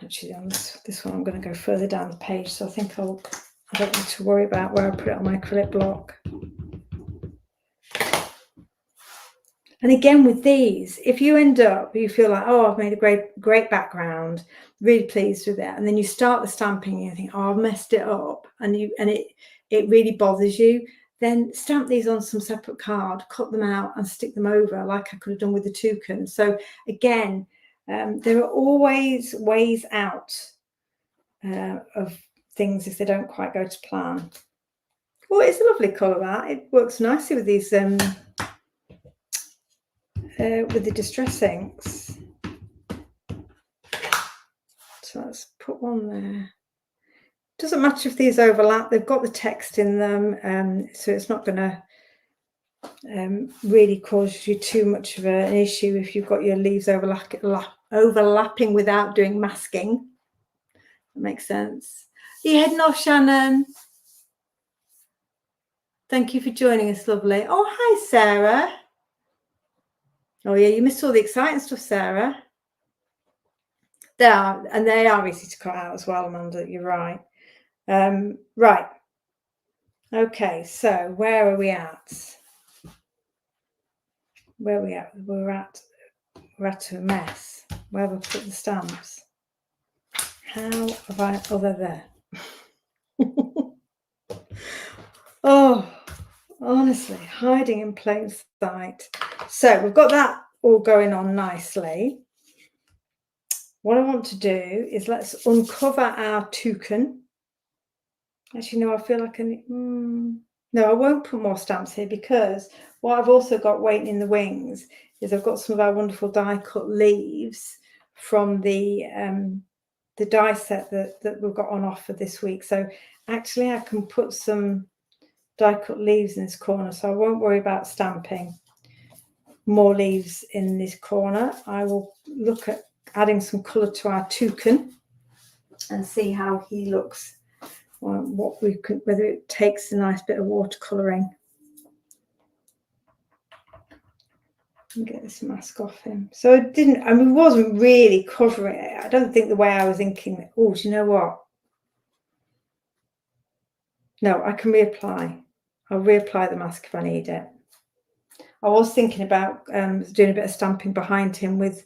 actually on this one I'm going to go further down the page, so I think I don't need to worry about where I put it on my acrylic block. And again with these, if you end up, you feel like, oh, I've made a great background, really pleased with it, and then you start the stamping and you think, oh, I've messed it up, and it really bothers you, then stamp these on some separate card, cut them out and stick them over like I could have done with the toucan. So again, there are always ways out of things if they don't quite go to plan. Oh, it's a lovely colour, that. It works nicely with these with the distress inks. So let's put one there. Doesn't matter if these overlap, they've got the text in them, so it's not going to really cause you too much of an issue if you've got your leaves overlapping without doing masking. That makes sense. You heading off, Shannon? Thank you for joining us, lovely. Oh, hi, Sarah. Oh, yeah, you missed all the exciting stuff, Sarah. They are easy to cut out as well, Amanda. You're right. Right. Okay, so where are we at? Where are we at? We're at a mess. Where have I put the stamps? How have I? Oh, they're there. Oh, honestly, hiding in plain sight. So we've got that all going on nicely. What I want to do is let's uncover our toucan. Actually, no, I feel like no, I won't put more stamps here, because what I've also got waiting in the wings is I've got some of our wonderful die cut leaves from the die set that we've got on offer this week. So actually I can put some die cut leaves in this corner, so I won't worry about stamping more leaves in this corner. I will look at adding some colour to our toucan and see how he looks. What we could, whether it takes a nice bit of watercolouring. Get this mask off him. So it didn't, I mean, it wasn't really covering it. I don't think the way I was thinking, oh, do you know what? No, I can reapply. I'll reapply the mask if I need it. I was thinking about doing a bit of stamping behind him with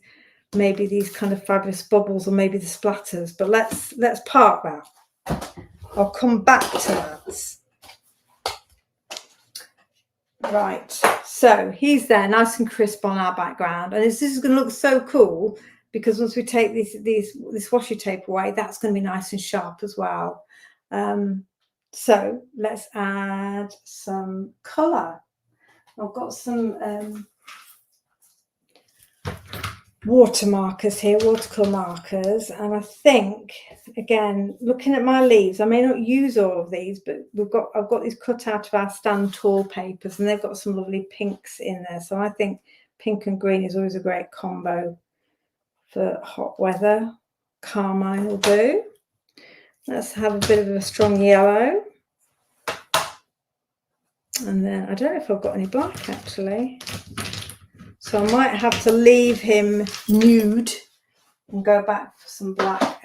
maybe these kind of fabulous bubbles, or maybe the splatters, but let's park that. I'll come back to that. Right, so he's there nice and crisp on our background, and this is going to look so cool, because once we take this washi tape away, that's going to be nice and sharp as well. So let's add some colour. I've got some water markers here, watercolour markers, and I think, again, looking at my leaves, I may not use all of these, but I've got these cut out of our Stand Tall papers, and they've got some lovely pinks in there, so I think pink and green is always a great combo for hot weather. Carmine will do. Let's have a bit of a strong yellow, and then I don't know if I've got any black actually. So I might have to leave him nude and go back for some black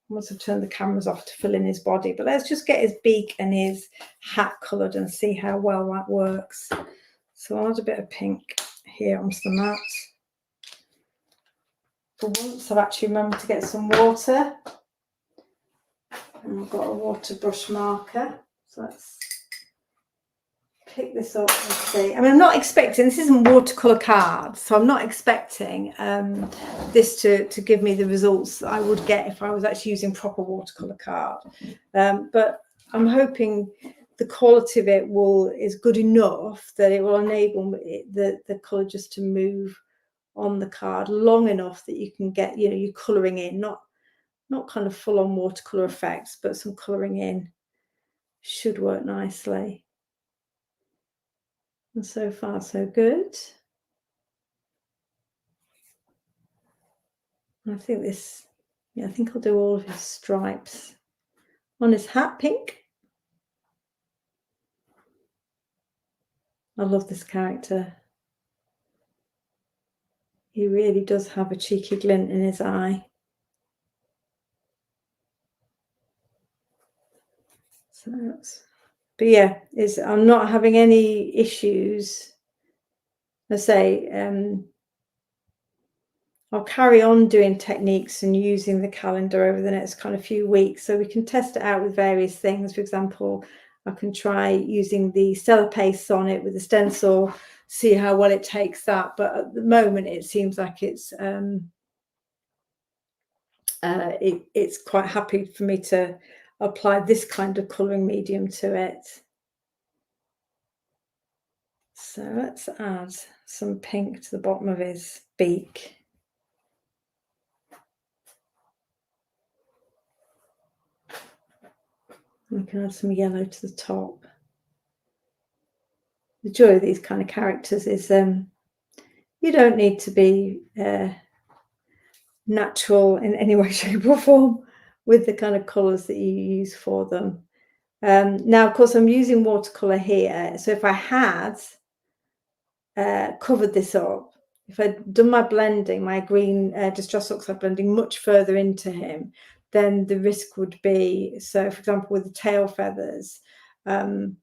once I've turned the cameras off to fill in his body. But let's just get his beak and his hat coloured and see how well that works. So I'll add a bit of pink here onto the mat. For once, I've actually remembered to get some water. And I've got a water brush marker. So let's pick this up and see. I mean, I'm not expecting, this isn't watercolour cards, so I'm not expecting this to give me the results that I would get if I was actually using proper watercolour card. But I'm hoping the quality of it is good enough that it will enable the colour just to move on the card long enough that you can get, your colouring in, not kind of full-on watercolour effects, but some colouring in should work nicely. And so far, so good. I think I think I'll do all of his stripes on his hat pink. I love this character. He really does have a cheeky glint in his eye. So but yeah, I'm not having any issues. I say, I'll carry on doing techniques and using the calendar over the next kind of few weeks, so we can test it out with various things. For example, I can try using the Stellar Paste on it with the stencil, see how well it takes that. But at the moment, it seems like it's quite happy for me to apply this kind of colouring medium to it. So let's add some pink to the bottom of his beak. We can add some yellow to the top. The joy of these kind of characters is you don't need to be natural in any way, shape or form. with the kind of colours that you use for them. Now, of course, I'm using watercolour here. So if I had covered this up, if I'd done my blending, my green Distress Oxide blending much further into him, then the risk would be, so for example, with the tail feathers, oh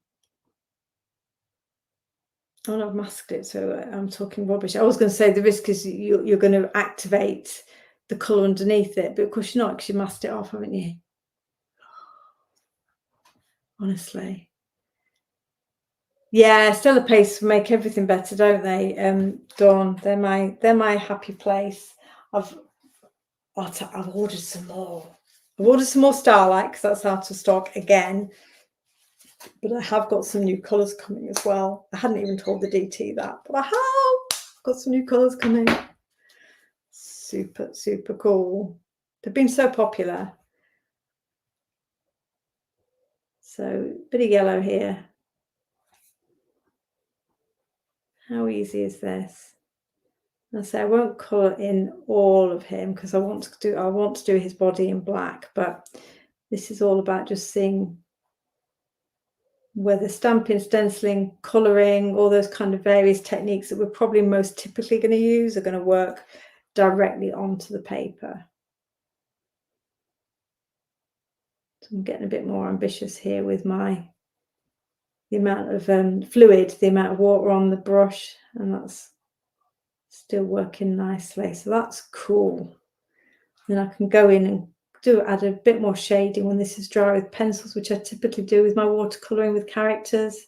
no, I've masked it, so I'm talking rubbish. I was going to say the risk is you're going to activate the colour underneath it, but of course you're not, because you masked it off, haven't you? Honestly. Yeah, Stella Pace make everything better, don't they? Dawn, they're my happy place. I've ordered some more. I've ordered some more Starlight because that's out of stock again. But I have got some new colours coming as well. I hadn't even told the DT that, but I have got some new colours coming. Super, super cool. They've been so popular. So, bit of yellow here. How easy is this? I say I won't colour in all of him because I want to do his body in black, but this is all about just seeing whether stamping, stenciling, colouring, all those kind of various techniques that we're probably most typically going to use are going to work directly onto the paper. So I'm getting a bit more ambitious here with the amount of fluid, the amount of water on the brush, and that's still working nicely. So that's cool. Then I can go in and add a bit more shading when this is dry with pencils, which I typically do with my watercolouring with characters.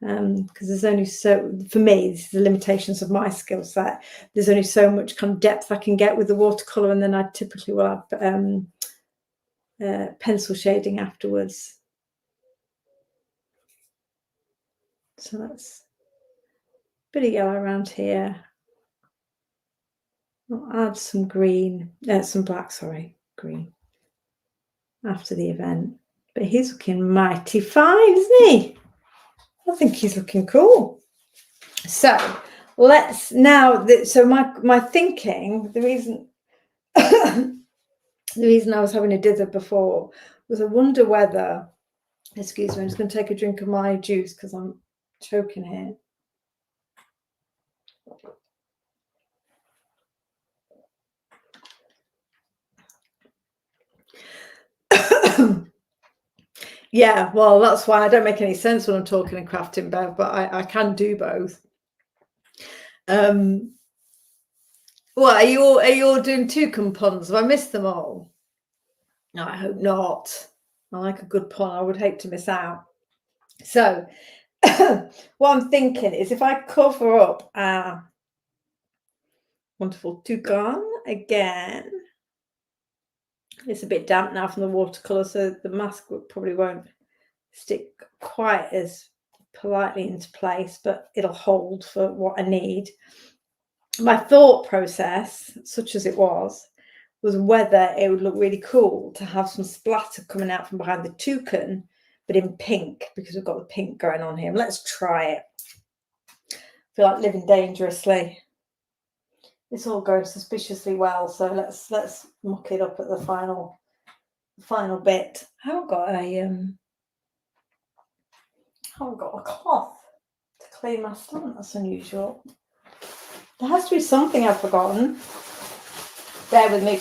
Because there's only for me, this is the limitations of my skill set. There's only so much kind of depth I can get with the watercolour, and then I typically will add pencil shading afterwards. So that's a bit of yellow around here. I'll add some green, some black, sorry, green after the event. But he's looking mighty fine, isn't he? I think he's looking cool. So let's now, so my thinking, the reason the reason I was having a dither before was I wonder whether, excuse me, I'm just going to take a drink of my juice because I'm choking here. Yeah, well, that's why I don't make any sense when I'm talking and crafting, Bev, but I can do both. Well, are you all doing toucan puns? Have I missed them all? No, I hope not. I like a good pun. I would hate to miss out. So what I'm thinking is if I cover up our wonderful toucan again, it's a bit damp now from the watercolour, so the mask probably won't stick quite as politely into place, but it'll hold for what I need. My thought process, such as it was whether it would look really cool to have some splatter coming out from behind the toucan, but in pink, because we've got the pink going on here. Let's try it. I feel like living dangerously. It's all going suspiciously well, so let's muck it up at the final bit. I haven't got a cloth to clean my slant. That's unusual. There has to be something I've forgotten. Bear with me.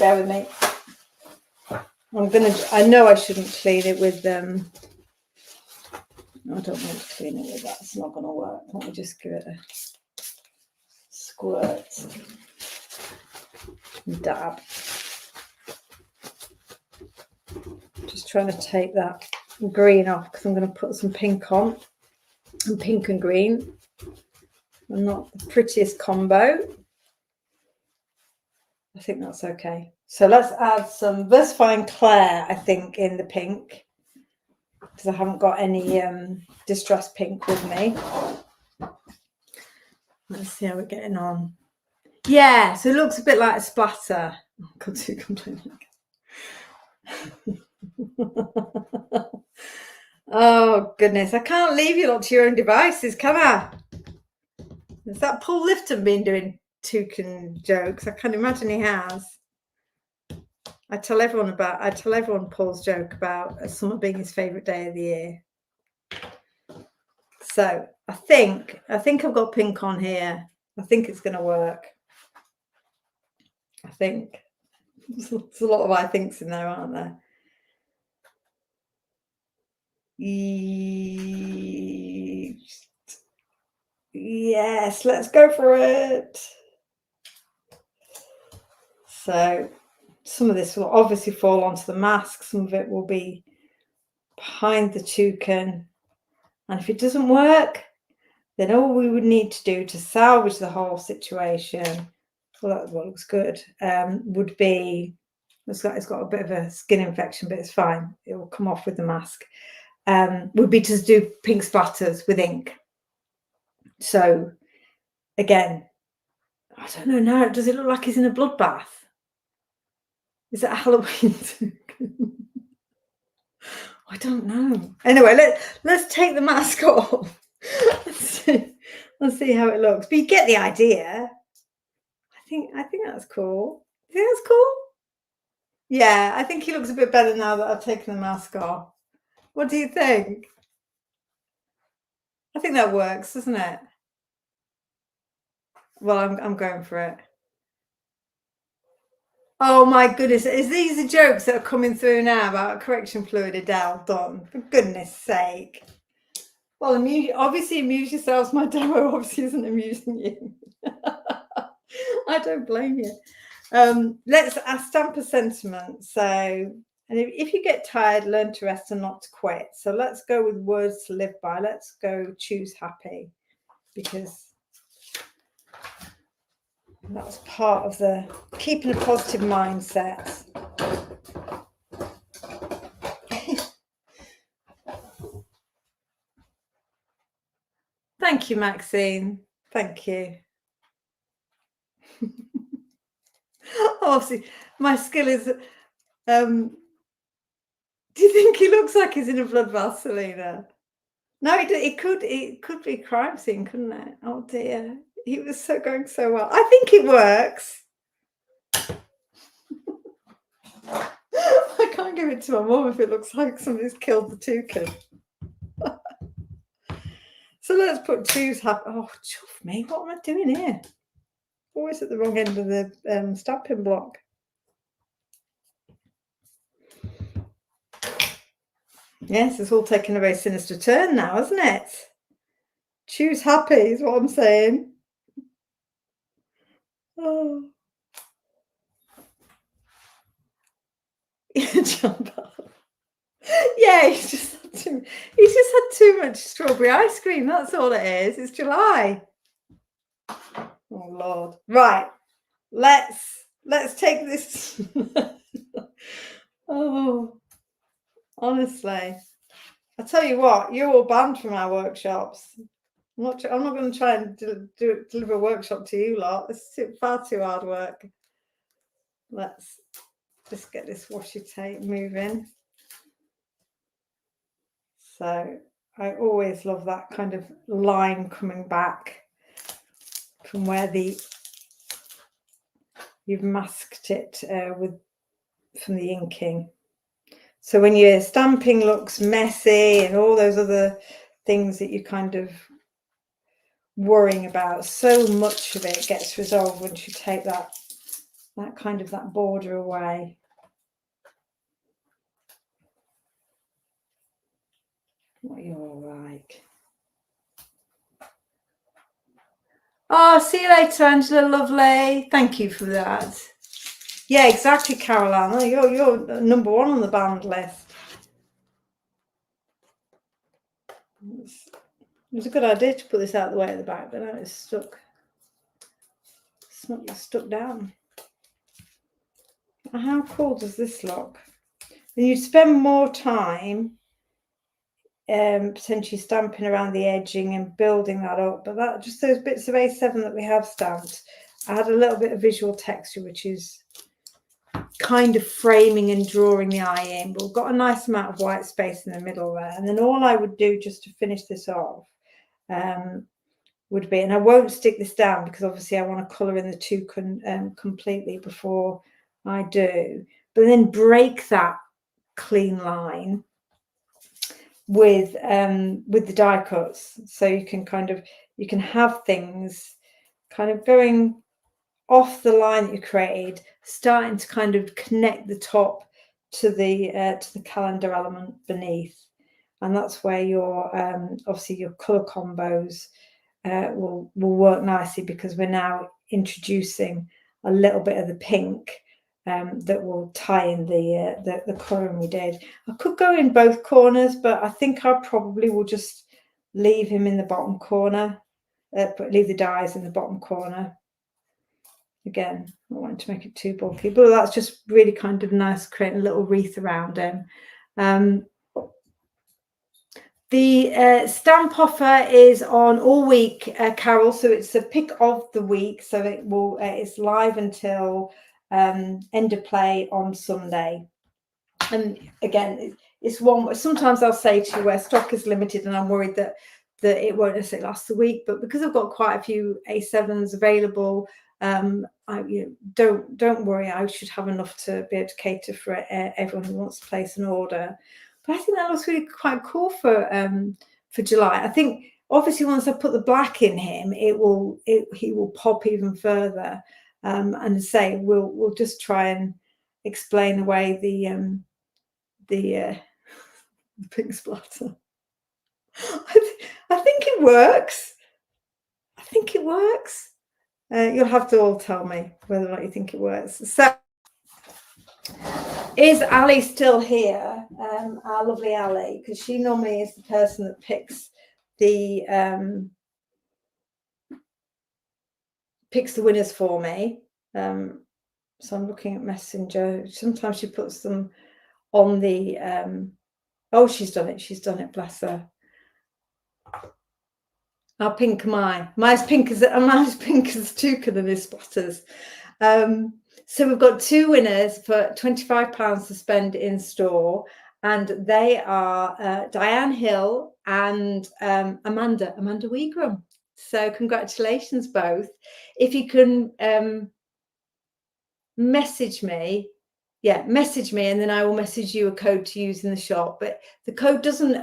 I know I shouldn't clean it with I don't want to clean it with that. It's not going to work. Let me just give it a squirt and dab. Just trying to take that green off because I'm going to put some pink on. And pink and green are not the prettiest combo. I think that's okay. So let's add some VersaFine Claire, I think, in the pink, because I haven't got any Distress Pink with me. Let's see how we're getting on. Yeah, so it looks a bit like a splatter. Got too completely. Oh, goodness. I can't leave you lot to your own devices, can I? Has that Paul Lifton been doing toucan jokes? I can imagine he has. I tell everyone Paul's joke about summer being his favourite day of the year. So I think I've got pink on here. I think it's going to work. I think there's a lot of I thinks in there, aren't there? Yes, let's go for it. So some of this will obviously fall onto the mask. Some of it will be behind the toucan. And if it doesn't work, then all we would need to do to salvage the whole situation, well, that looks good, would be, it's got a bit of a skin infection, but it's fine. It will come off with the mask. Would be to do pink splatters with ink. So again, I don't know now. Does it look like he's in a bloodbath? Is it a Halloween? I don't know. Anyway, let's take the mask off. Let's see how it looks. But you get the idea. I think that's cool. You think that's cool? Yeah, I think he looks a bit better now that I've taken the mask off. What do you think? I think that works, doesn't it? Well, I'm going for it. Oh my goodness, is these the jokes that are coming through now about correction fluid Adele done? For goodness sake. Well, obviously amuse yourselves. My demo obviously isn't amusing you. I don't blame you. Let's stamp a sentiment. So, and if you get tired, learn to rest and not to quit. So let's go with words to live by. Let's go choose happy, because that's part of the keeping a positive mindset. Thank you, Maxine. Thank you. Obviously, my skill is. Do you think he looks like he's in a bloodbath, Selena? No, it could be a crime scene, couldn't it? Oh dear, he was going so well. I think it works. I can't give it to my mum if it looks like somebody's killed the toucan. So let's put choose happy. Oh, chuff me! What am I doing here? Always at the wrong end of the stamping block. Yes, it's all taken a very sinister turn now, hasn't it? Choose happy is what I'm saying. Oh. John Bell. Yeah, he's just had too much strawberry ice cream. That's all it is. It's July. Oh Lord. Right. Let's take this. Oh, honestly. I tell you what, you're all banned from our workshops. I'm not going to try and deliver a workshop to you lot. It's far too hard work. Let's just get this washi tape moving. So I always love that kind of line coming back from where you've masked it from the inking. So when your stamping looks messy and all those other things that you're kind of worrying about, so much of it gets resolved once you take that border away. What you're all like. Oh, see you later, Angela. Lovely. Thank you for that. Yeah, exactly, Caroline. You're number one on the banned list. It was a good idea to put this out of the way at the back, but now it's stuck. It's stuck down. How cool does this look? And you spend more time potentially stamping around the edging and building that up, but that just those bits of A7 that we have stamped, I had a little bit of visual texture, which is kind of framing and drawing the eye in, but we've got a nice amount of white space in the middle there. And then all I would do just to finish this off would be, and I won't stick this down because obviously I want to colour in the toucan completely before I do, but then break that clean line with the die cuts, so you can have things kind of going off the line that you created, starting to kind of connect the top to the calendar element beneath, and that's where your obviously your color combos will work nicely, because we're now introducing a little bit of the pink that will tie in the colouring we did. I could go in both corners, but I think I probably will just leave him in the bottom corner, leave the dies in the bottom corner. Again, I don't want to make it too bulky, but that's just really kind of nice, creating a little wreath around him. The stamp offer is on all week, Carol, so it's a pick of the week, so it will it's live until end of play on Sunday. And again, it's one, sometimes I'll say to you where stock is limited and I'm worried that it won't necessarily last the week, but because I've got quite a few A7s available, don't worry, I should have enough to be able to cater for everyone who wants to place an order. But I think that looks really quite cool for July. I think obviously once I put the black in him, he will pop even further. And say we'll just try and explain away the pink splatter. I think it works. I think it works. You'll have to all tell me whether or not you think it works. So, is Ali still here? Our lovely Ali, because she normally is the person that picks the winners for me. So I'm looking at Messenger. Sometimes she puts them on the oh, she's done it, bless her. How pink am I? I'm as pink as Tuca than his splatters. So we've got two winners for £25 to spend in store, and they are Diane Hill and Amanda Weagram. So congratulations both. If you can message me, and then I will message you a code to use in the shop. But the code doesn't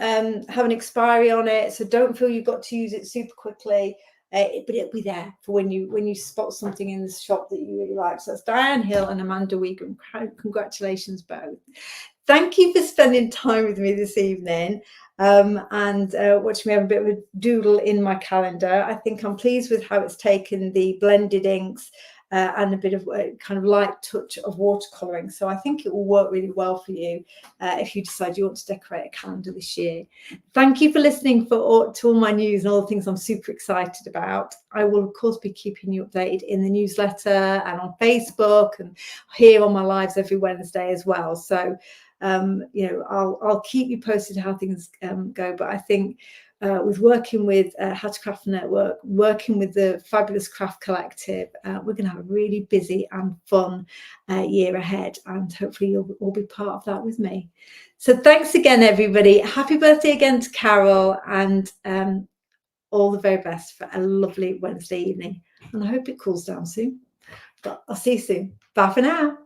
have an expiry on it, so don't feel you've got to use it super quickly. But it'll be there for when you spot something in the shop that you really like. So that's Diane Hill and Amanda Weagram. Congratulations both. Thank you for spending time with me this evening and watching me have a bit of a doodle in my calendar. I think I'm pleased with how it's taken the blended inks and a bit of kind of light touch of watercolouring. So I think it will work really well for you if you decide you want to decorate a calendar this year. Thank you for listening to all my news and all the things I'm super excited about. I will, of course, be keeping you updated in the newsletter and on Facebook and here on my lives every Wednesday as well. So, I'll keep you posted how things go. But I think with working with How to Craft Network, working with the Fabulous Craft Collective, we're going to have a really busy and fun year ahead, and hopefully you'll all be part of that with me. So thanks again, everybody. Happy birthday again to Carol, and all the very best for a lovely Wednesday evening. And I hope it cools down soon. But I'll see you soon. Bye for now.